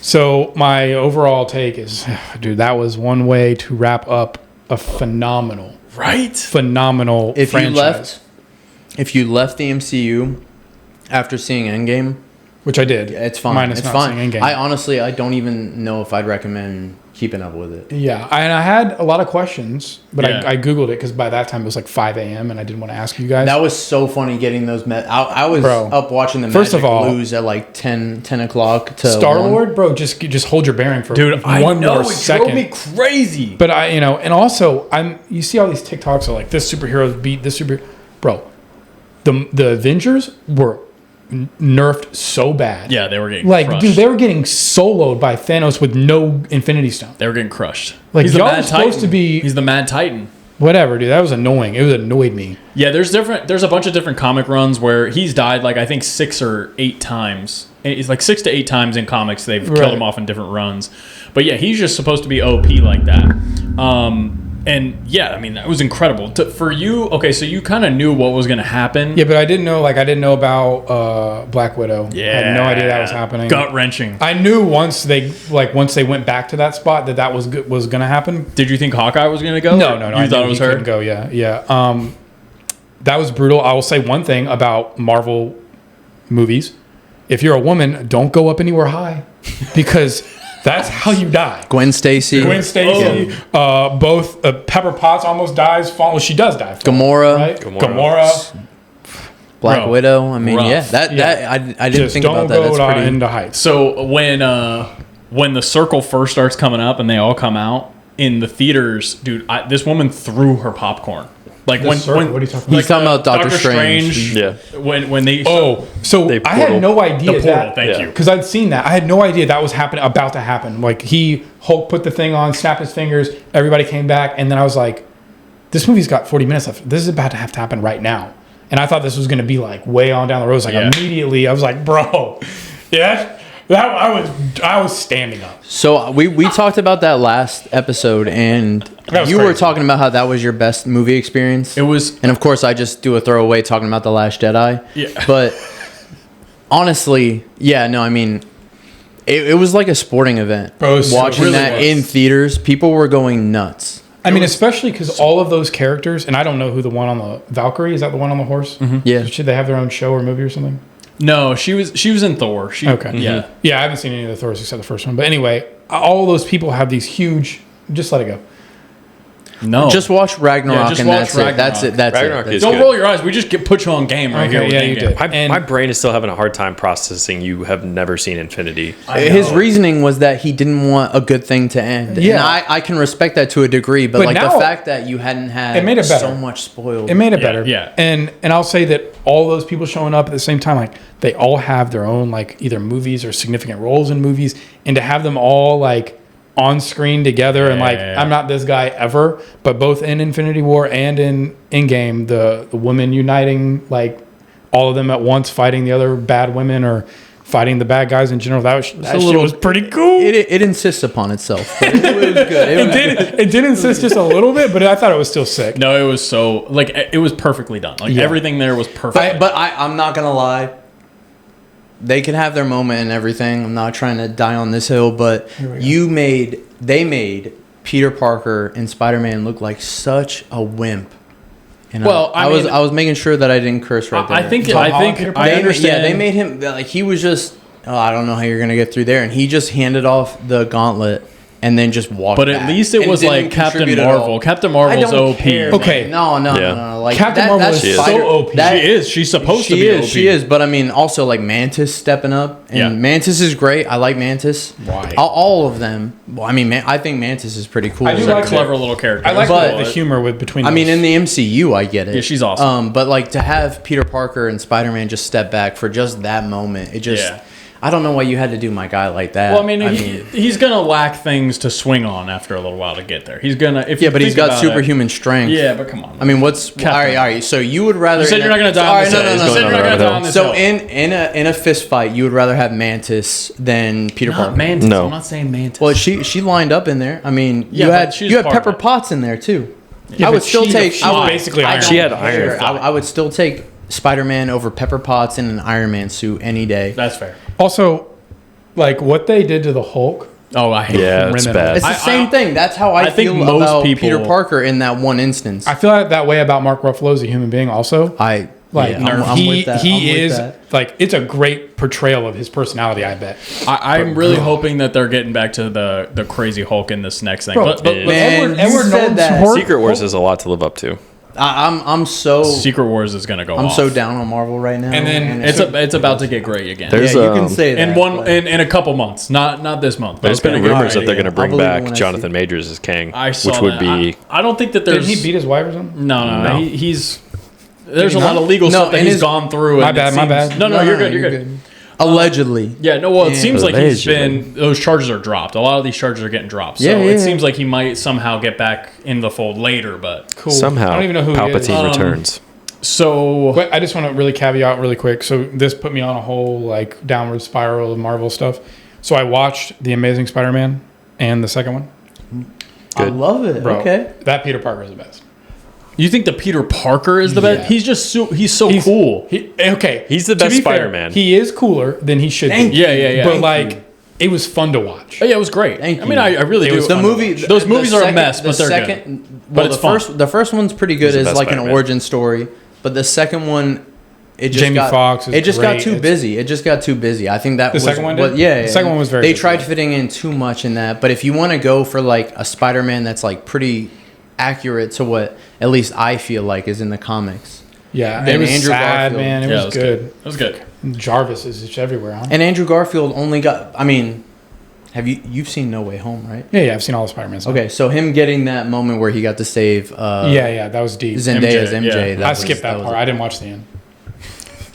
B: So my overall take is, dude, that was one way to wrap up a phenomenal
D: If
B: franchise.
D: you left the MCU after seeing Endgame,
B: Which I did.
D: it's fine.
B: Minus
D: It's
B: not
D: fine.
B: seeing Endgame.
D: I don't even know if I'd recommend keeping up with it.
B: Yeah, and I had a lot of questions, but
A: Yeah.
B: I Googled it because by that time it was like 5 a.m. and I didn't want to ask you guys.
D: That was so funny getting those. I was
B: Bro,
D: up watching the
B: first
D: Magic
B: of all,
D: lose at like 10 o'clock to
B: Star
D: 1.
B: Lord, bro, just hold your bearing for
A: Dude, I
B: one
A: know,
B: more
A: it
B: second.
A: drove me crazy.
B: But and also you see all these TikToks are like this superheroes beat this super, bro. The Avengers were nerfed so bad.
A: Yeah, they were getting
B: Like,
A: crushed.
B: dude, they were getting soloed by Thanos with no Infinity Stone.
A: They were getting crushed.
B: Like,
A: He's the
B: y'all
A: Mad
B: were supposed
A: Titan.
B: to be-
A: He's the Mad Titan.
B: Whatever, dude. That was annoying. It annoyed me.
A: Yeah, there's a bunch of different comic runs where he's died like I think 6 or 8 times. It's like 6 to 8 times in comics they've
B: Right.
A: killed him off in different runs. But yeah, he's just supposed to be OP like that. And yeah, I mean that was incredible. For you, okay, so you kind of knew what was going to happen.
B: Yeah, but I didn't know about Black Widow.
A: Yeah,
B: I had no idea that was happening.
A: Gut wrenching.
B: I knew once they went back to that spot that was going to happen.
A: Did you think Hawkeye was going to go?
B: No.
A: You
B: I
A: thought
B: knew
A: it was
B: he
A: her?
B: couldn't go. Yeah. That was brutal. I will say one thing about Marvel movies: if you're a woman, don't go up anywhere high, because that's how you die.
D: Gwen Stacy,
B: Gwen Stacy, both Pepper Potts almost dies. Well, she does die.
D: Gamora,
B: Right?
C: Gamora.
D: Black
A: Bro,
D: Widow. I mean,
A: rough.
D: yeah, that I didn't
B: Just
D: think
B: don't
D: about that.
B: go
D: That's pretty.
B: into heights.
A: So when the circle first starts coming up and they all come out in the theaters, dude, this woman threw her popcorn. Like
B: The
A: when
B: circle? What are you talking about?
D: He's talking about Doctor Strange.
C: Yeah.
A: When they
B: So
C: They
B: I had
C: portal.
B: no idea
A: the portal,
B: that.
A: thank
C: Yeah.
A: you.
B: Because I'd seen that. I had no idea that was about to happen. Like Hulk put the thing on, snapped his fingers, everybody came back, and then I was like, this movie's got 40 minutes left. This is about to have to happen right now. And I thought this was going to be like way on down the road. Like
A: Yeah.
B: immediately, I was like, bro, yeah, that I was standing up.
D: So we talked about that last episode, and
B: That was
D: you were
B: crazy.
D: talking about how that was your best movie experience.
A: It was
D: And of course, I just do a throwaway talking about The Last Jedi.
A: Yeah.
D: But honestly, yeah, no, I mean, it was like a sporting event.
B: Bro, it was so-
D: Watching
B: really
D: that
B: was.
D: in theaters, people were going nuts.
B: I mean, especially because all of those characters, and I don't know who the one on the Valkyrie, is that the one on the horse?
D: Yeah.
B: Should they have their own show or movie or something?
A: no, she was in Thor.
B: Okay.
A: Yeah.
B: Yeah, I haven't seen any of the Thors except the first one. But anyway, all those people have these huge. Just let it go.
A: No.
D: Just watch Ragnarok,
A: Yeah, just
D: and
A: watch
D: that's it.
A: Ragnarok.
D: That's it. That's
C: Ragnarok
D: it.
C: is
A: Don't
C: good.
A: roll your eyes. We just put you on game right here.
B: Okay,
A: with
B: yeah, you
A: Endgame.
B: did.
C: My brain is still having a hard time processing you have never seen Infinity.
D: His reasoning was that he didn't want a good thing to end.
B: Yeah.
D: And I can respect that to a degree, but,
B: But
D: like
B: now-
D: the fact that you hadn't had
B: It made it better.
D: so much spoiled.
B: It made it
A: Yeah,
B: better.
A: yeah.
B: And I'll say that all those people showing up at the same time, like they all have their own like either movies or significant roles in movies, and to have them all like on screen together and like
A: Yeah.
B: I'm not this guy ever, but both in Infinity War and in Endgame, the women uniting like all of them at once, fighting the other bad women or fighting the bad guys in general. That shit was pretty cool.
D: It insists upon itself. But it was good.
B: It did insist just a little bit, but I thought it was still sick.
A: No, it was so like it was perfectly done. Like
B: Yeah.
A: everything there was perfect.
D: I'm not gonna lie. They can have their moment and everything. I'm not trying to die on this hill, but they made Peter Parker and Spider-Man look like such a wimp. And
A: Well, I mean-
D: I was making sure that I didn't curse right there.
A: I think
B: Tom Holland, Peter
A: I
B: Parker?
A: understand.
D: Yeah, they made him like he was just. Oh, I don't know how you're gonna get through there, and he just handed off the gauntlet and then just walked.
A: But at
D: back
A: least it
D: and
A: was
D: didn't
A: like Captain
D: contribute at all.
A: Marvel. Captain
D: I
A: Marvel's
D: don't
A: OP.
D: care,
B: Okay.
D: man. No.
C: Yeah.
D: Like
B: Captain Marvel
D: that's
B: is
D: Spider-
B: so OP.
D: that-
A: She is. She's supposed to be OP.
D: She is. But I mean, also like Mantis stepping up, and
A: Yeah.
D: Mantis is great. I like Mantis.
B: Why?
D: All of them. Well, I mean, I think Mantis is pretty cool.
B: I do
A: She's a
B: like
A: clever little character.
B: I like
D: But-
B: the humor with between.
D: I mean,
B: those.
D: in the MCU, I get it.
A: Yeah, she's awesome.
D: But like to have Peter Parker and Spider-Man just step back for just that moment, it just.
A: Yeah.
D: I don't know why you had to do my guy like that.
A: Well, I mean, he's gonna lack things to swing on after a little while to get there. He's gonna. If
D: yeah,
A: you
D: but he's
A: think
D: got
A: about
D: superhuman strength.
A: It, yeah, but come on.
D: I mean, what's all right? So you would rather?
A: You said you're not gonna die on this
D: No,
A: hill.
D: no,
A: You
D: no.
A: said you're not gonna die on this
D: So
A: hill.
D: in a fist fight, you would rather have Mantis than Peter Parker.
A: Not Mantis.
C: No.
A: I'm not saying Mantis.
D: Well, she lined up in there. I mean,
A: Yeah,
D: you
A: but
D: had
A: she's
D: you had
A: part
D: Pepper
A: of it.
D: Potts in there too.
B: Yeah,
D: I would
B: but
D: still
B: she's
D: take.
B: basically Iron
C: She had
B: Man.
C: Iron Fist.
D: I would still take Spider-Man over Pepper Potts in an Iron Man suit any day.
A: That's fair.
B: Also, Like what they did to the Hulk.
A: Oh, I hate
C: Yeah, it's
B: criminal.
C: bad.
D: It's the same thing. That's how I
A: think
D: feel
A: most
D: about
A: people-
D: Peter Parker in that one instance.
B: I feel like that way about Mark Ruffalo as a human being also.
D: Like I'm
B: he
D: with that.
B: he
D: I'm with
B: is
D: that.
B: like it's a great portrayal of his personality. I bet.
A: I'm really hoping that they're getting back to the crazy Hulk in this next thing.
B: Bro,
A: But
D: Man,
B: Edward
D: you said
B: Norton's
D: that.
B: Hulk-
C: Secret Wars is a lot to live up to.
D: I'm so
A: Secret Wars is gonna go.
D: I'm
A: off.
D: so down on Marvel right now.
B: And then
A: It's about to get great again.
C: There's
D: yeah, you can
C: um,
D: say that.
A: in
D: but-
A: in a couple months, not this month. But
C: There's
A: it's gonna
C: been
A: get
C: rumors
A: great
C: that they're going
A: again.
C: to bring
D: I'll believe it
C: back
D: when I see
C: Jonathan
D: it.
C: Majors as Kang,
A: I saw
C: which would
A: that.
C: be
A: I don't think that
B: Didn't
A: there's.
B: he beat his wife or something?
A: No.
B: No.
A: He's. There's
B: Did
A: a
B: he
A: lot
B: not?
A: of legal
D: No,
A: stuff that
D: and
A: he's
D: his-
A: gone through.
B: My
A: and
B: bad,
A: it
B: my
A: seems-
B: bad.
A: No, you're good. You're good.
D: Allegedly.
A: Yeah, no. Well, it
D: Yeah.
A: seems like he's
C: Allegedly.
A: been. Those charges are dropped. A lot of these charges are getting dropped. So
D: Yeah, yeah,
A: it
D: yeah.
A: seems like he might somehow get back in the fold later. But
B: Cool.
C: somehow
B: I don't even know who he is.
C: Palpatine returns.
A: so
B: But I just want to really caveat really quick. So this put me on a whole like downward spiral of Marvel stuff. So I watched The Amazing Spider-Man and the second one.
D: I
C: Good.
D: love it.
B: Bro,
D: Okay.
B: that Peter Parker is the best.
A: you think the Peter Parker is the
B: Yeah.
A: best? He's just he's so cool.
B: Okay,
C: He's the
B: to
C: best
B: be fair,
C: Spider-Man.
B: He is cooler than he should
D: Thank
B: be.
A: Yeah, yeah, yeah.
B: But
A: Thank
B: like, it was fun to watch.
A: Oh, yeah, it was great.
D: Thank
A: I mean,
D: you.
A: I really
B: It
A: do.
B: was
D: The
B: fun to
D: movie.
B: watch.
A: Those movies are a mess,
D: the
A: but they're
D: second,
A: good.
D: Well,
A: But it's fun.
D: the first one's pretty good
C: the
D: as
C: best
D: like an
C: Spider-Man.
D: origin story, but the second one, it just
B: Jamie
D: got,
B: Foxx is
D: it just got
B: great.
D: too
B: It's-
D: busy. It just got too busy. I think that
B: The
D: was
B: second one
D: what-
B: did?
D: yeah,
B: The second one was very
D: They
B: good.
D: tried fitting in too much in that, but if you want to go for like a Spider-Man that's like pretty accurate to what at least I feel like is in the comics.
B: Yeah,
D: Then
B: it was
D: Andrew
B: sad,
D: Garfield.
B: man. It
A: Yeah,
B: was good.
A: It was good.
B: Jarvis is just everywhere, huh?
D: And Andrew Garfield only got. I mean, you've seen No Way Home, right?
B: Yeah, I've seen all the Spider-Man stuff.
D: Okay, so him getting that moment where he got to save
B: Yeah, that was deep.
D: Zendaya's
A: MJ,
D: MJ.
A: yeah.
B: I skipped that part. I didn't watch the end.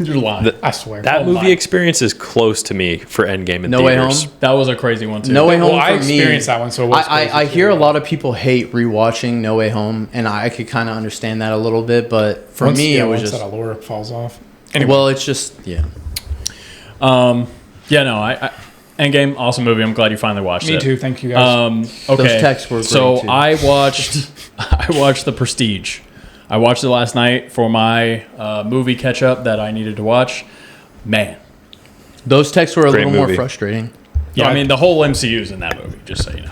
A: You're lying.
B: I swear.
C: That
A: Oh
C: movie
A: my.
C: experience is close to me for Endgame in
D: No Way
C: theaters.
D: Home?
A: That was a crazy one too.
D: No Way Home
B: Well, I
D: for me.
B: experienced that one, so it was
D: I
B: crazy
D: hear
B: too.
D: a lot of people hate rewatching No Way Home, and I could kind of understand that a little bit. But for me, it was
B: once
D: just
B: that allure falls off. Anyway,
D: well, it's just yeah.
A: Yeah, no. I Endgame, awesome movie. I'm glad you finally watched
B: me
A: it.
B: too. Thank you guys.
A: Okay.
D: Those texts were
A: so
D: great, too.
A: I watched The Prestige. I watched it last night for my movie catch up that I needed to watch. Man,
D: Those texts were a
C: Great
D: little more
C: movie.
D: frustrating.
A: yeah. I mean, the whole MCU's in that movie. Just so you know.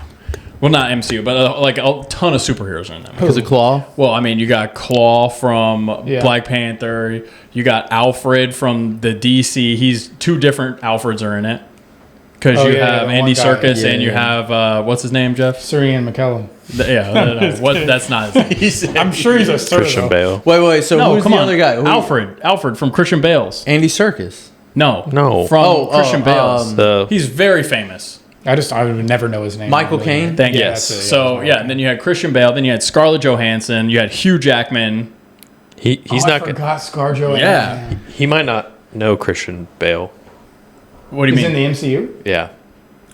A: Well, not MCU, but like a ton of superheroes are in that movie.
D: Because of Claw.
A: Well, I mean, you got Claw from
B: Yeah.
A: Black Panther. You got Alfred from the DC. He's two different Alfreds are in it. Because
B: Oh,
A: you
B: yeah,
A: have
B: the
A: Andy
B: one guy.
A: Serkis
D: Yeah,
A: and you
D: yeah.
A: have what's his name, Jeff?
B: Syrian McKellen.
A: What? That's not his name.
B: I'm sure he's a sir.
C: Christian
B: though.
C: Bale.
D: Wait. So
A: No,
D: who's
A: come
D: the
A: on.
D: other guy? Who-
A: Alfred from Christian Bale's.
D: Andy Serkis.
A: No, from
D: Oh,
A: Christian Bale's.
C: The
A: He's very famous.
B: I would never know his name.
D: Michael
B: Really.
D: Caine?
A: Thank you.
C: Yes.
B: that's it,
A: So
B: Michael
A: yeah,
B: Caine.
A: and then you had Christian Bale. Then you had Scarlett Johansson. You had Hugh Jackman.
C: he's
B: I
C: not good.
B: forgot ScarJo.
A: Yeah.
C: He might not know Christian Bale.
A: What do you
B: He's
A: mean?
B: in the MCU.
C: Yeah,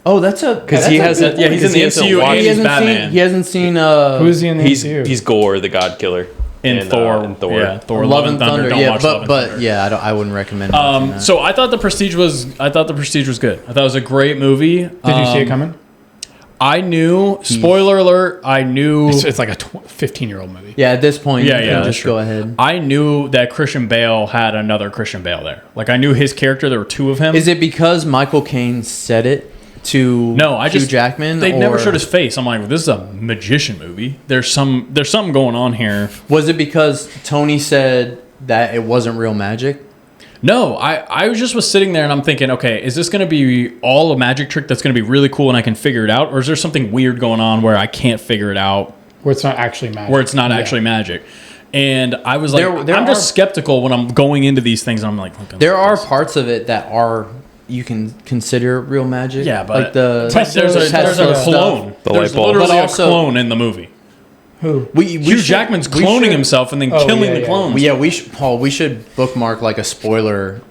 D: Oh, that's a
C: because he
D: that's a
C: hasn't.
A: yeah, he's in the
C: he hasn't
A: MCU and
C: watched-
D: He
A: he's
D: hasn't
A: Batman.
D: seen. He hasn't seen.
B: Who is he in the MCU?
C: He's Gore, the God Killer,
A: in Thor.
C: In Thor.
A: Yeah, Thor.
D: Love and Thunder.
A: Don't
D: Yeah,
A: watch Love
D: but
A: and Thunder.
D: yeah, I wouldn't recommend. watching that.
A: So I thought the Prestige was good. I thought it was a great movie.
B: Did you see it coming?
A: I knew. Spoiler alert! I knew.
B: It's like a 15-year-old movie.
D: Yeah, at this point,
A: Yeah,
D: you
A: yeah,
D: can
A: that's
D: just go ahead.
A: I knew that Christian Bale had another Christian Bale there. Like I knew his character. There were two of him.
D: Is it because Michael Caine said it to
A: No, I
D: Hugh
A: just
D: Jackman?
A: They never
D: or
A: showed his face. I'm like, this is a magician movie. There's something going on here.
D: Was it because Tony said that it wasn't real magic?
A: No, I was sitting there and I'm thinking, okay, is this going to be all a magic trick that's going to be really cool and I can figure it out, or is there something weird going on where I can't figure it out,
B: Where it's not actually magic.
A: where it's not
B: Yeah.
A: actually magic? And I was like,
D: There
A: I'm just
D: are-
A: skeptical when I'm going into these things. And I'm like, okay,
D: There are parts of it that are you can consider real magic.
A: yeah, but
D: like the
A: but there's a
D: Tesla
A: clone.
C: The
A: There's
C: light bulb.
A: literally
D: But
A: a
D: also-
A: clone in the movie.
B: Who?
A: Hugh Jackman's cloning himself and then
B: Oh,
A: killing
B: yeah,
A: the
B: yeah.
A: clones.
D: Yeah, Paul. We should bookmark like a spoiler.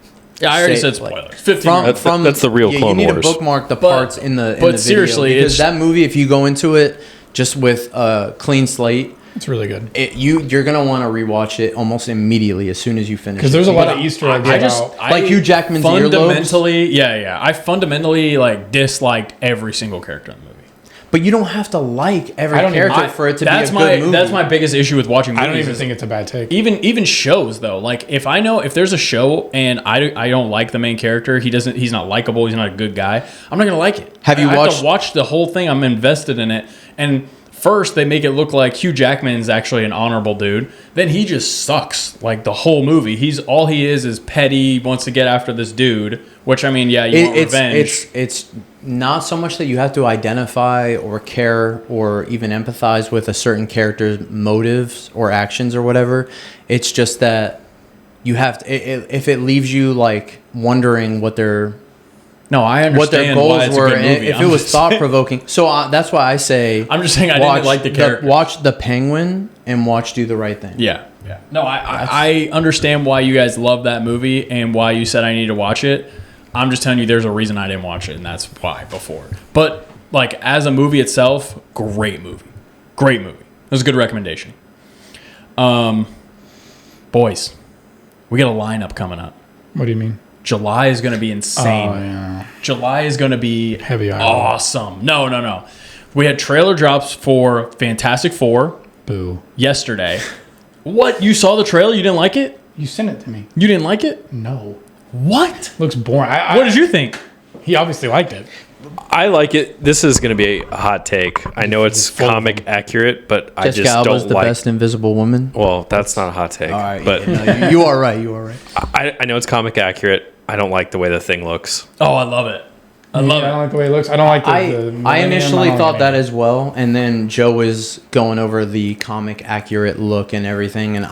A: Yeah, I already
D: say-
A: said
D: like,
A: spoilers. 15
C: That's the real
D: yeah,
C: Clone
D: you need
C: Wars.
D: to bookmark the
A: But-
D: parts in the.
A: but
D: in the
A: seriously,
D: video, because
A: it's-
D: that movie. If you go into it just with a clean slate,
B: It's really good.
D: you're gonna want to rewatch it almost immediately as soon as you finish.
B: Because
D: it.
B: there's a lot of Easter eggs.
D: Like Hugh Jackman's earlobes?
A: fundamentally, I fundamentally like disliked every single character in the movie.
D: But you don't have to like every
B: I don't even-
D: character for it to be a
A: That's
D: good movie.
A: That's my biggest issue with watching movies.
B: I don't even
A: is
B: think it's a bad take.
A: even shows though. Like if there's a show and I don't like the main character, he's not likable, he's not a good guy, I'm not gonna like it.
D: Have you
A: I have
D: watched-
A: to watch the whole thing? I'm invested in it. And first they make it look like Hugh Jackman's actually an honorable dude. Then he just sucks like the whole movie. All he is petty, wants to get after this dude. Which I mean, yeah, you want revenge.
D: It's not so much that you have to identify or care or even empathize with a certain character's motives or actions or whatever. It's just that you have to, if it leaves you like wondering what their
A: No, I understand
D: what their
A: why
D: goals
A: it's a
D: were,
A: good
D: and
A: movie.
D: if it was thought provoking. So that's why I say
A: I'm just saying I didn't like the character.
D: Watch The Penguin and watch Do the Right Thing.
A: Yeah. No, I understand why you guys love that movie and why you said I need to watch it. I'm just telling you there's a reason I didn't watch it, and that's why before. But like as a movie itself, great movie. Great movie. It was a good recommendation. Boys, we got a lineup coming up.
B: What do you mean?
A: July is going to be insane.
B: Oh, yeah.
A: July is going to be
B: Heavy Island.
A: awesome. No. We had trailer drops for Fantastic Four
B: Boo.
A: yesterday. What? You saw the trailer? You didn't like it?
B: You sent it to me.
A: You didn't like it?
B: No.
A: What?
B: Looks boring.
A: What did you think?
B: He obviously liked it.
C: I like it. This is going to be a hot take. I know it's comic accurate, but I
D: Jessica
C: just
D: Alba's
C: don't
D: the
C: like.
D: best Invisible Woman.
C: Well, that's not a hot take.
D: All right,
C: but
D: no, you are right. You are right.
C: I know it's comic accurate. I don't like the way the thing looks.
A: Oh, I love it. I
B: I
A: love
B: don't
A: it.
B: like the way it looks. I don't like the
D: I
B: millennium.
D: initially
B: don't
D: thought
B: like
D: that
B: it.
D: as well, and then Joe was going over the comic accurate look and everything, and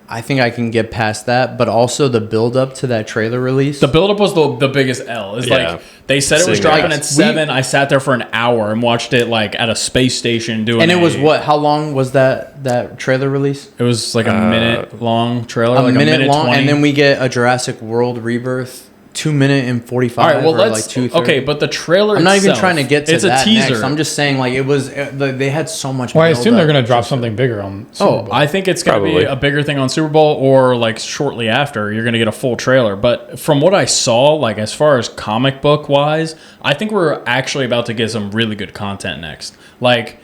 D: I think I can get past that, but also the build up to that trailer release.
A: The buildup was the biggest L. It's
C: Yeah.
A: like they said it was
C: Sitting
A: dropping
C: there.
A: at 7. I sat there for an hour and watched it like at a space station doing.
D: and it was what? How long was that trailer release?
A: It was like a minute long trailer,
D: A
A: like
D: minute long,
A: 20.
D: and then we get a Jurassic World Rebirth, 2 minute and 45.
A: All right, well
D: or
A: let's.
D: like 2:30.
A: Okay, but the trailer.
D: I'm not even
A: itself,
D: trying to get to
A: it's
D: that
A: a teaser.
D: next. I'm just saying like it was. They had so much.
B: Well, I assume they're
D: build-up.
B: going to drop something bigger on Super Bowl.
A: I think it's going to be
C: Probably.
A: a bigger thing on Super Bowl or like shortly after. You're going to get a full trailer. But from what I saw, like as far as comic book wise, I think we're actually about to get some really good content next. Like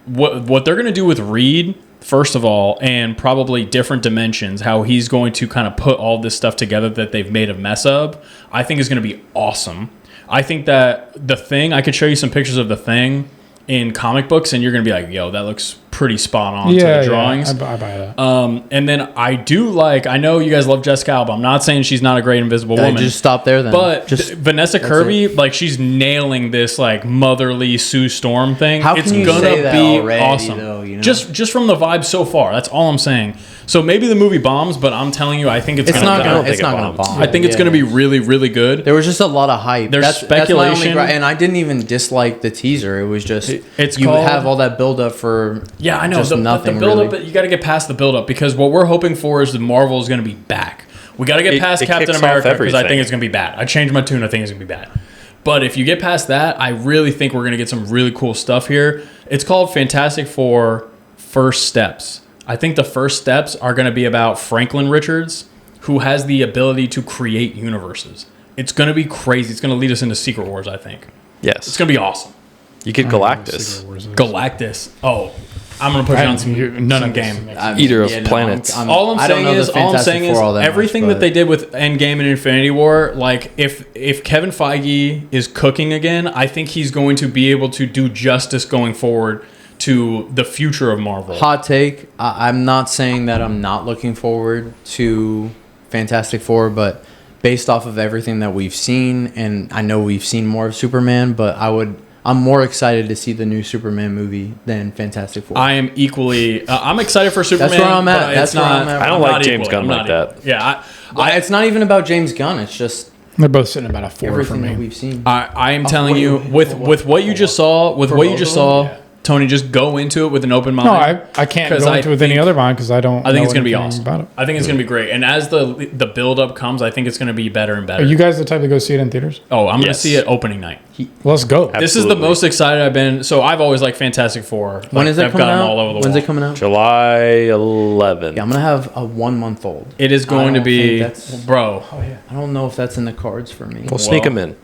A: what they're going to do with Reed, first of all, and probably different dimensions, how he's going to kind of put all this stuff together that they've made a mess of, I think is going to be awesome. I think that The Thing, I could show you some pictures of The Thing in comic books, and you're going to be like, yo, that looks pretty spot on to the drawings.
B: I buy that.
A: And then I do like, I know you guys love Jessica Alba. I'm not saying she's not a great Invisible Woman.
D: Just stop there then.
A: But
D: just
A: Vanessa Kirby, like she's nailing this like motherly Sue Storm thing.
D: How
A: It's
D: can you
A: gonna
D: say that
A: be
D: already,
A: awesome.
D: though, you know?
A: Just from the vibe so far. That's all I'm saying. So maybe the movie bombs, but I'm telling you, I think it's
D: it's
A: gonna
D: not
A: be-
D: gonna.
C: think
D: It's
C: it
D: not gonna
C: bombs.
D: bomb.
A: I think it's
D: Yeah.
A: gonna be really, really good.
D: There was just a lot of hype.
A: There's
D: That's my only
A: speculation.
D: and I didn't even dislike the teaser. It was just
A: It's
D: you
A: called-
D: have all that build up for
A: Yeah, I know.
D: just
A: The
D: nothing
A: build up,
D: really.
A: you got to get past the build up because what we're hoping for is that Marvel is going to be back. We got to get past
C: It
A: Captain
C: kicks off
A: America because I
C: everything.
A: think it's going to be bad. I changed my tune. I think it's going to be bad. But if you get past that, I really think we're going to get some really cool stuff here. It's called Fantastic Four First Steps. I think the first steps are going to be about Franklin Richards, who has the ability to create universes. It's going to be crazy. It's going to lead us into Secret Wars, I think. It's
C: Yes.
A: going to be awesome.
C: You get Galactus.
A: Galactus. Oh, I'm going to put you on some game.
C: Eater of planets.
A: All I'm saying is everything that they did with Endgame and Infinity War, like if Kevin Feige is cooking again, I think he's going to be able to do justice going forward to the future of Marvel.
D: Hot take. I'm not saying that I'm not looking forward to Fantastic Four, but based off of everything that we've seen, and I know we've seen more of Superman, but I'm more excited to see the new Superman movie than Fantastic Four.
A: I am equally. I'm excited for Superman.
D: That's where I'm at.
A: but
D: That's
A: it's
D: where
A: not,
D: I'm at.
C: I don't
A: I'm
C: like
A: not
C: James
A: equally.
C: Gunn
A: I'm
C: like
A: not
C: that.
A: Yeah,
D: It's not even about James Gunn. It's just
B: They're both sitting about a 4 for
D: everything that
B: me.
D: we've seen.
A: I am telling you with what you just saw, Tony, just go into it with an open mind.
B: No, I can't
A: 'Cause
B: go
A: I
B: into it with any other mind because I don't.
A: I think
B: know
A: it's going to be
B: anything
A: awesome.
B: about it.
A: I think it's going to be great. And as the build up comes, I think it's going to be better and better.
B: Are you guys the type to go see it in theaters?
A: I'm going to
C: Yes.
A: see it opening night.
B: Let's go.
A: This is the most excited I've been. So I've always liked Fantastic Four.
D: When is it
A: I've
D: coming
A: got them
D: out?
A: all over the
D: When's
A: wall.
D: it coming out?
C: July 11th.
D: Yeah, I'm gonna have a 1-month-old.
A: It is
D: I
A: going to
D: don't
A: be,
D: think that's-
A: bro.
D: I don't know if that's in the cards for me.
C: We'll sneak them in.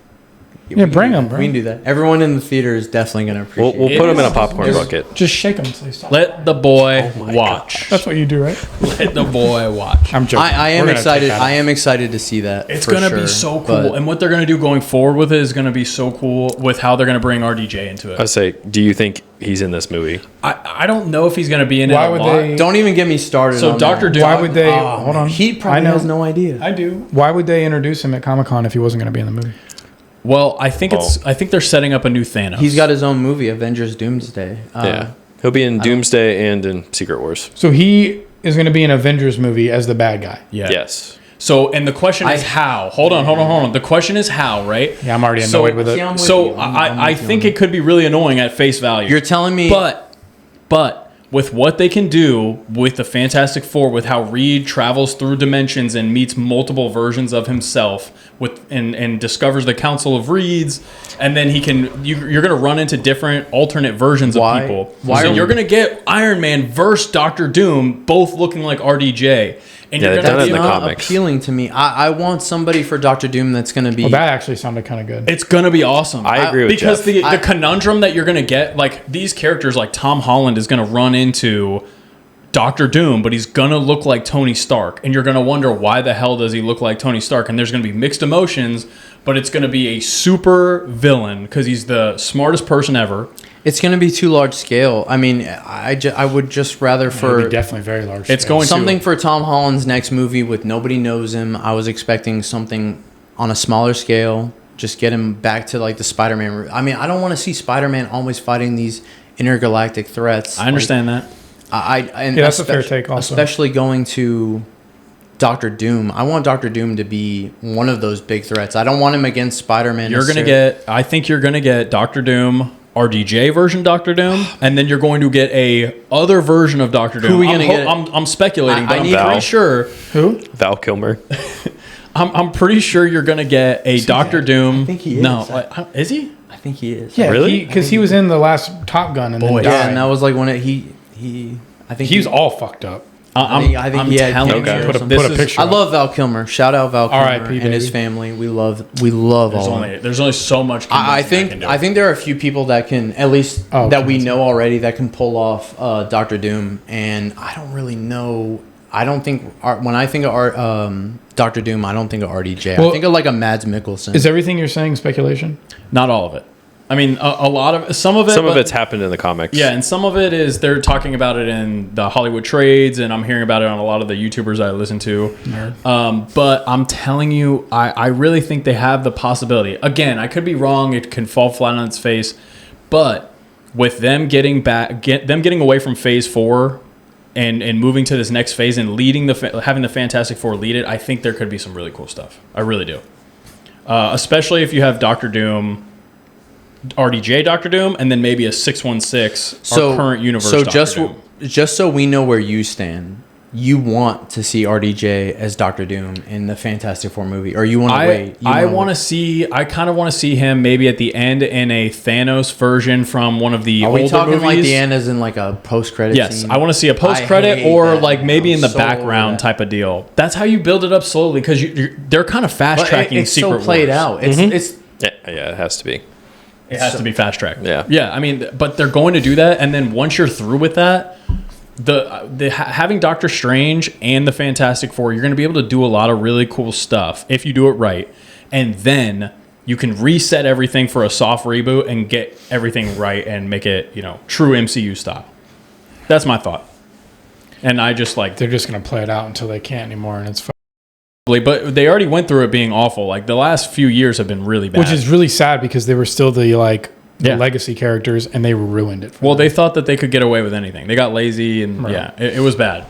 B: Yeah, bring them, bro.
D: We can do that. Everyone in the theater is definitely going to appreciate
C: We'll
D: it.
C: put them in a popcorn bucket.
B: Just shake them so they stop.
A: Let the boy watch.
B: That's what you do, right?
A: Let the boy watch.
B: I'm joking.
D: I am
B: We're gonna
D: excited.
B: take that
D: I am excited to see that.
A: It's
D: for
A: going to
D: sure,
A: be so cool.
D: but
A: And what they're going to do going forward with it is going to be so cool with how they're going to bring RDJ into
C: I
A: it.
C: say, do you think he's in this movie?
A: I don't know if he's going to be in
B: Why
A: it a
B: would
A: lot.
B: they?
D: Don't even get me started.
A: So
D: on
A: Dr.
D: that.
A: Doom.
B: Why would they?
D: Oh,
B: hold on.
D: He probably
B: I know.
D: has no idea.
B: I do. Why would they introduce him at Comic-Con if he wasn't going to be in the movie?
A: Well, I think I think they're setting up a new Thanos.
D: He's got his own movie, Avengers Doomsday.
C: Yeah. He'll be in Doomsday and in Secret Wars.
B: So he is going to be an Avengers movie as the bad guy.
A: Yeah.
C: Yes.
A: So, and the question is how? Hold on. The question is how, right?
B: Yeah, I'm already annoyed with it.
D: See, I'm with
A: So
D: you. I'm
A: I
D: with you
A: think
D: on
A: it could be really annoying at face value.
D: You're telling me,
A: But with what they can do with the Fantastic Four, with how Reed travels through dimensions and meets multiple versions of himself, and discovers the Council of Reeds, and then you're gonna run into different alternate versions of people. So you're gonna get Iron Man versus Doctor Doom, both looking like RDJ. And
C: Yeah,
A: you're
C: they've done
A: gonna
C: it
A: be
C: in the
A: able-
D: not
C: comics.
D: appealing to me. I want somebody for Doctor Doom that's going to be.
B: Well, that actually sounded kind of good.
A: It's gonna be awesome.
C: I agree with
A: because
C: Jeff.
A: the conundrum that you're gonna get, like these characters, like Tom Holland is gonna run into Doctor Doom, but he's gonna look like Tony Stark, and you're gonna wonder why the hell does he look like Tony Stark? And there's gonna be mixed emotions, but it's gonna be a super villain because he's the smartest person ever.
D: It's going to be too large scale. I mean, I would just rather
B: It'll
D: for
B: be definitely very large.
A: It's
B: scale.
A: going
D: something
A: to
D: for Tom Holland's next movie with nobody knows him. I was expecting something on a smaller scale. Just get him back to like the Spider-Man. I mean, I don't want to see Spider-Man always fighting these intergalactic threats.
A: I understand that.
D: And
B: Yeah, that's a fair take also.
D: Especially going to Doctor Doom. I want Doctor Doom to be one of those big threats. I don't want him against Spider-Man.
A: I think you're gonna get Doctor Doom, RDJ version Doctor Doom, and then you're going to get a other version of Doctor Doom.
D: Who are we gonna get?
A: I'm speculating, but
D: I
A: I'm
D: need-
A: pretty sure.
B: Who?
C: Val Kilmer.
A: I'm pretty sure you're gonna get a Doctor Doom.
D: I think he is.
A: No, is he?
D: I think he is.
B: Yeah,
C: Really?
B: Because he was in the last Top Gun and then
A: Boy.
B: died.
D: Yeah, and that was like when he. I think
B: he was all fucked up.
D: I think he had
A: telling
D: cancer
A: you,
D: or
B: Put a,
D: something.
B: put a picture.
D: I
B: up.
D: love Val Kilmer. Shout out Val Kilmer
B: R.I.P.,
D: and his
B: baby.
D: family. We love all of them.
A: There's only so much.
D: I
A: convincing
D: think
A: can do.
D: there are a few people that can at least
B: Oh,
D: that we
B: convincing.
D: know already that can pull off Doctor Doom, and I don't really know. I don't think when I think of Doctor Doom, I don't think of RDJ. I
B: Well,
D: think of like a Mads Mikkelsen.
B: Is everything you're saying speculation?
A: Not all of it. I mean, a lot of some of it.
C: Some of
A: but-
C: it's happened in the comics.
A: Yeah, and some of it is they're talking about it in the Hollywood trades, and I'm hearing about it on a lot of the YouTubers I listen to. But I'm telling you, I really think they have the possibility. Again, I could be wrong; it can fall flat on its face. But with them getting away from Phase 4 and moving to this next phase and leading having the Fantastic Four lead it, I think there could be some really cool stuff. I really do. Especially if you have Doctor Doom, RDJ Doctor Doom, and then maybe a 616, our current universe.
D: So
A: Dr. Doom.
D: just so we know where you stand, you want to see RDJ as Doctor Doom in the Fantastic Four movie, or you want to wait?
A: I kind of want to see him maybe at the end in a Thanos version from one of the
D: Are
A: older
D: we talking
A: movies.
D: like the end as in like a post credit?
A: Yes,
D: scene?
A: I want to see a post
D: I
A: credit
D: hate
A: or
D: that,
A: like
D: man.
A: maybe in the
D: I'm so over
A: background
D: that.
A: type of deal. That's how you build it up slowly because they're kind of fast
D: But
A: tracking
D: it's
A: Secret
D: so played
A: Wars.
D: out. It's
C: Yeah, it has to be.
A: It has to be fast tracked.
C: Yeah.
A: Yeah. I mean, but they're going to do that, and then once you're through with that, having Doctor Strange and the Fantastic Four, you're going to be able to do a lot of really cool stuff if you do it right, and then you can reset everything for a soft reboot and get everything right and make it true MCU style. That's my thought, and I just like.
B: They're just gonna play it out until they can't anymore, and it's
A: But they already went through it being awful. Like the last few years have been really bad.
B: which is really sad because they were still the
A: Yeah.
B: legacy characters, and they ruined it. For
A: Well,
B: them.
A: they thought that they could get away with anything. They got lazy, and
B: Right.
A: yeah, it was bad.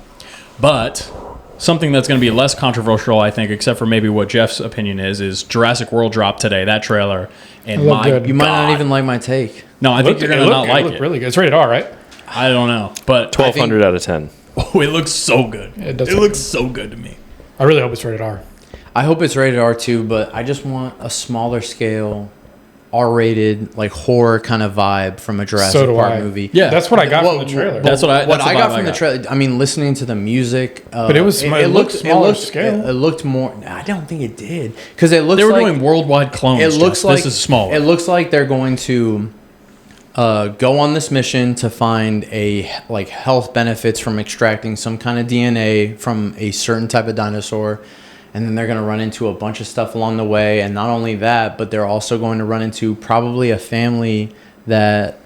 A: But something that's going to be less controversial, I think, except for maybe what Jeff's opinion is Jurassic World dropped today. That trailer, and
B: It looked
A: my
B: good.
D: you might not
A: God.
D: even like my take.
A: No, I think you're going to not like
B: looked
A: it.
B: really good. It's rated R, right?
A: I don't know, but
C: 1,200 out of 10.
A: oh, it looks so good.
B: It does
A: It
B: look
A: looks so good to me.
B: I really hope it's rated R.
D: I hope it's rated R too, but I just want a smaller scale R-rated, like horror kind of vibe from a Jurassic Park movie.
A: Yeah.
B: That's what I got from the trailer.
A: That's what I
D: got from the trailer. I mean, listening to the music,
B: but it was it looked smaller scale.
D: It looked more. I don't think it did because it looks.
A: They were
D: like,
A: doing worldwide clones.
D: It looks like
A: this is smaller.
D: It looks like they're going to go on this mission to find health benefits from extracting some kind of DNA from a certain type of dinosaur. And then they're going to run into a bunch of stuff along the way. And not only that, but they're also going to run into probably a family that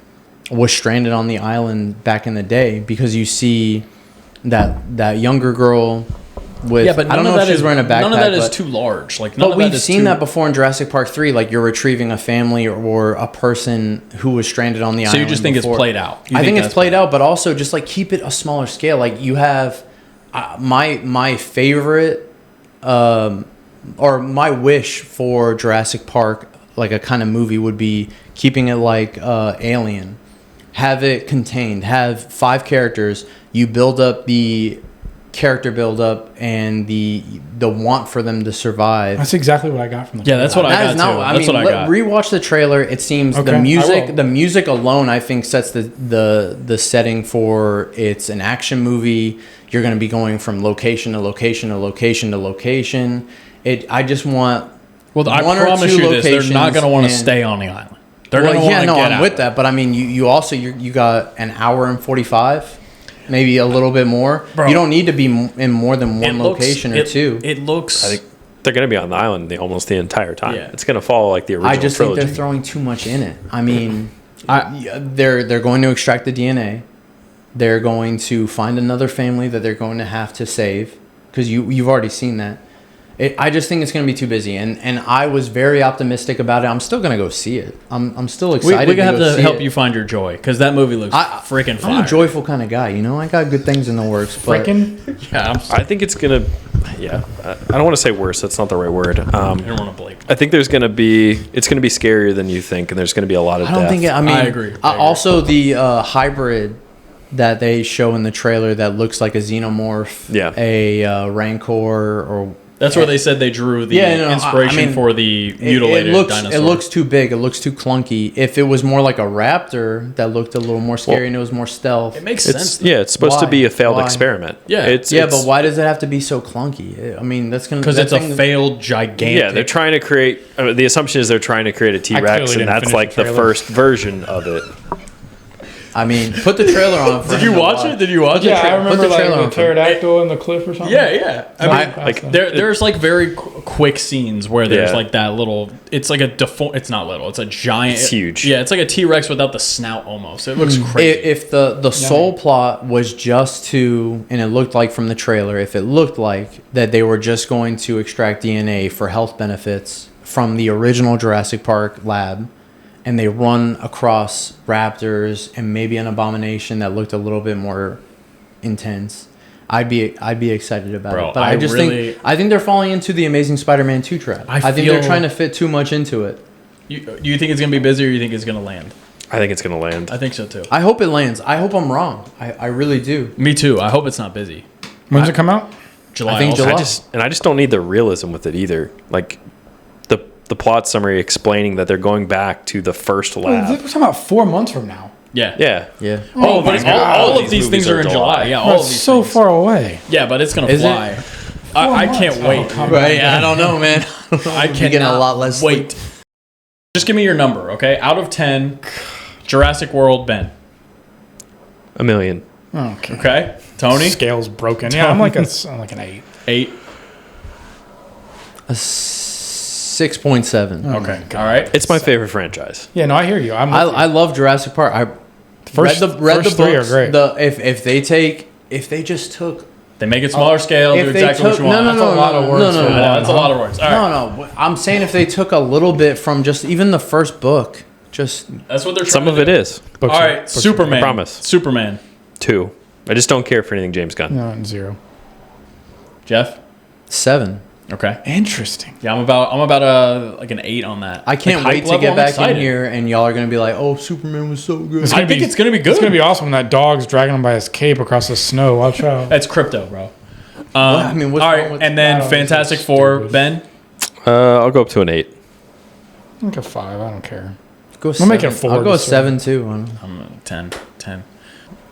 D: was stranded on the island back in the day. Because you see that younger girl with...
A: but
D: I don't know if she's wearing a backpack.
A: None of that is too large.
D: But we've seen that before in Jurassic Park 3. Like, you're retrieving a family or a person who was stranded on the island.
A: So you just think it's played out?
D: I think it's played out, but also just, like, keep it a smaller scale. Like, you have... my favorite... or my wish for Jurassic Park, like a kind of movie, would be keeping it like Alien. Have it contained. Have 5 characters. You build up the character build up and the want for them to survive.
B: That's exactly what I got from the trailer.
A: Yeah, that's what I got too. That's what I got.
D: Rewatch the trailer. It seems
B: Okay,
D: the music alone, I think, sets the setting for it's an action movie. You're going to be going from location to location to location to location. I just want
A: I promise you this: they're not going to want to stay on the island. They're going to want to get out.
D: I'm with that, but I mean, you also you got an hour and 45. Maybe a little bit more. Bro, you don't need to be in more than one location or two.
A: It looks...
C: I think they're going to be on the island almost the entire time.
A: Yeah.
C: It's going to follow like the original
D: I just
C: trilogy.
D: think they're throwing too much in it. I mean, they're going to extract the DNA. They're going to find another family that they're going to have to save because you've already seen that. I just think it's going to be too busy, and I was very optimistic about it. I'm still going to go see it. I'm still excited.
A: We're going to have to help you find your joy because that movie looks freaking fire.
D: I'm a joyful kind of guy, you know. I got good things in the works.
C: I think it's going to. Yeah, I don't want to say worse. That's not the right word.
A: I don't want to blame.
C: I think it's going to be scarier than you think, and there's going to be a lot of death.
D: I
A: agree.
D: Also, the hybrid that they show in the trailer that looks like a xenomorph, a rancor, or
A: that's where they said they drew the inspiration for the mutilated dinosaur.
D: It looks too big. It looks too clunky. If it was more like a raptor that looked a little more scary and it was more stealth,
A: it makes sense.
C: Yeah, it's supposed to be a failed experiment.
A: Yeah,
D: but why does it have to be so clunky? I mean, that's gonna
A: because it's a failed gigantic.
C: Yeah, they're trying to create. The assumption is they're trying to create a T-Rex, and that's like the first version of it.
D: I mean, put the trailer on.
A: Did you watch it?
B: Yeah, I remember the pterodactyl in the cliff or something.
A: Yeah. I mean, there's like very quick scenes where there's like that little. It's like it's not little. It's a giant.
C: It's huge.
A: Yeah, it's like a T-Rex without the snout almost. It looks crazy.
D: If the sole plot was just to, and it looked like from the trailer, if it looked like that they were just going to extract DNA for health benefits from the original Jurassic Park lab, and they run across raptors and maybe an abomination that looked a little bit more intense, I'd be excited about it. But I think they're falling into the Amazing Spider-Man 2 trap. I think they're trying to fit too much into it.
A: You think it's gonna be busy, or you think it's gonna land?
C: I think it's gonna land.
A: I think so too.
D: I hope it lands. I hope I'm wrong. I really do.
A: Me too. I hope it's not busy.
B: When's it come out?
A: July.
D: I think
A: also.
D: July.
C: I just don't need the realism with it either. Like the plot summary explaining that they're going back to the first lab.
B: We're talking about 4 months from now.
A: Yeah.
D: Oh,
A: but all of these things are in July. Yeah, all of these
B: so far away.
A: Yeah, but it's gonna fly. I can't wait.
D: Right? I don't know, man.
A: I can't
D: get a lot less.
A: Wait. Just give me your number, okay? Out of 10, Jurassic World, Ben.
C: 1 million.
A: Okay. Tony.
B: Scale's broken. Yeah, I'm like an 8.
A: 8.
D: A 6.7.
A: Okay. All right.
C: It's my favorite franchise.
B: Yeah, no, I hear you.
D: I love Jurassic Park. I
B: read the books.
D: 3 are great. If they just took.
A: They make it smaller scale, do exactly what you want.
B: That's a lot of words.
A: That's a lot of words. All right.
D: No. I'm saying if they took a little bit from just even the first book, just.
A: That's what they're trying
C: Some
A: to
C: of
A: do.
C: it is.
A: All right. Superman.
C: I promise.
A: Superman.
C: 2. I just don't care for anything James Gunn.
B: No, 0.
A: Jeff.
D: 7.
A: Okay.
B: Interesting.
A: Yeah, I'm about like an 8 on that.
D: I can't wait to get back in here, and y'all are gonna be like, "Oh, Superman was so good."
A: I think it's gonna be good.
B: It's gonna be awesome when that dog's dragging him by his cape across the snow. Watch out.
A: That's crypto, bro.
D: I mean, what's
A: all
D: wrong
A: right,
D: with
A: and then Fantastic Four, Ben.
C: I'll go up to an 8.
B: Like a 5. I don't care.
D: Go
B: We'll make it a
D: 7.
B: 4
D: I'll go
B: just so-
D: 7 too. I don't know.
A: I'm a 10.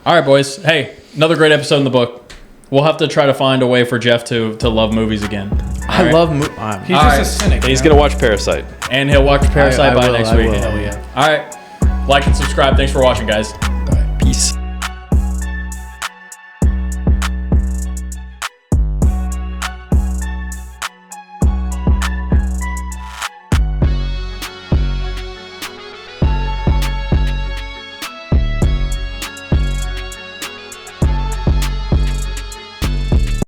A: All right, boys. Hey, another great episode in the book. We'll have to try to find a way for Jeff to love movies again.
D: I
A: right.
D: love.
B: He's
A: All
B: just
A: right.
B: a cynic.
C: He's
B: you know?
C: gonna watch Parasite.
A: And he'll watch Parasite
D: I
A: by
D: will,
A: next
D: I
A: week.
D: will.
B: Hell yeah.
A: All right. Like and subscribe. Thanks for watching, guys.
C: Peace.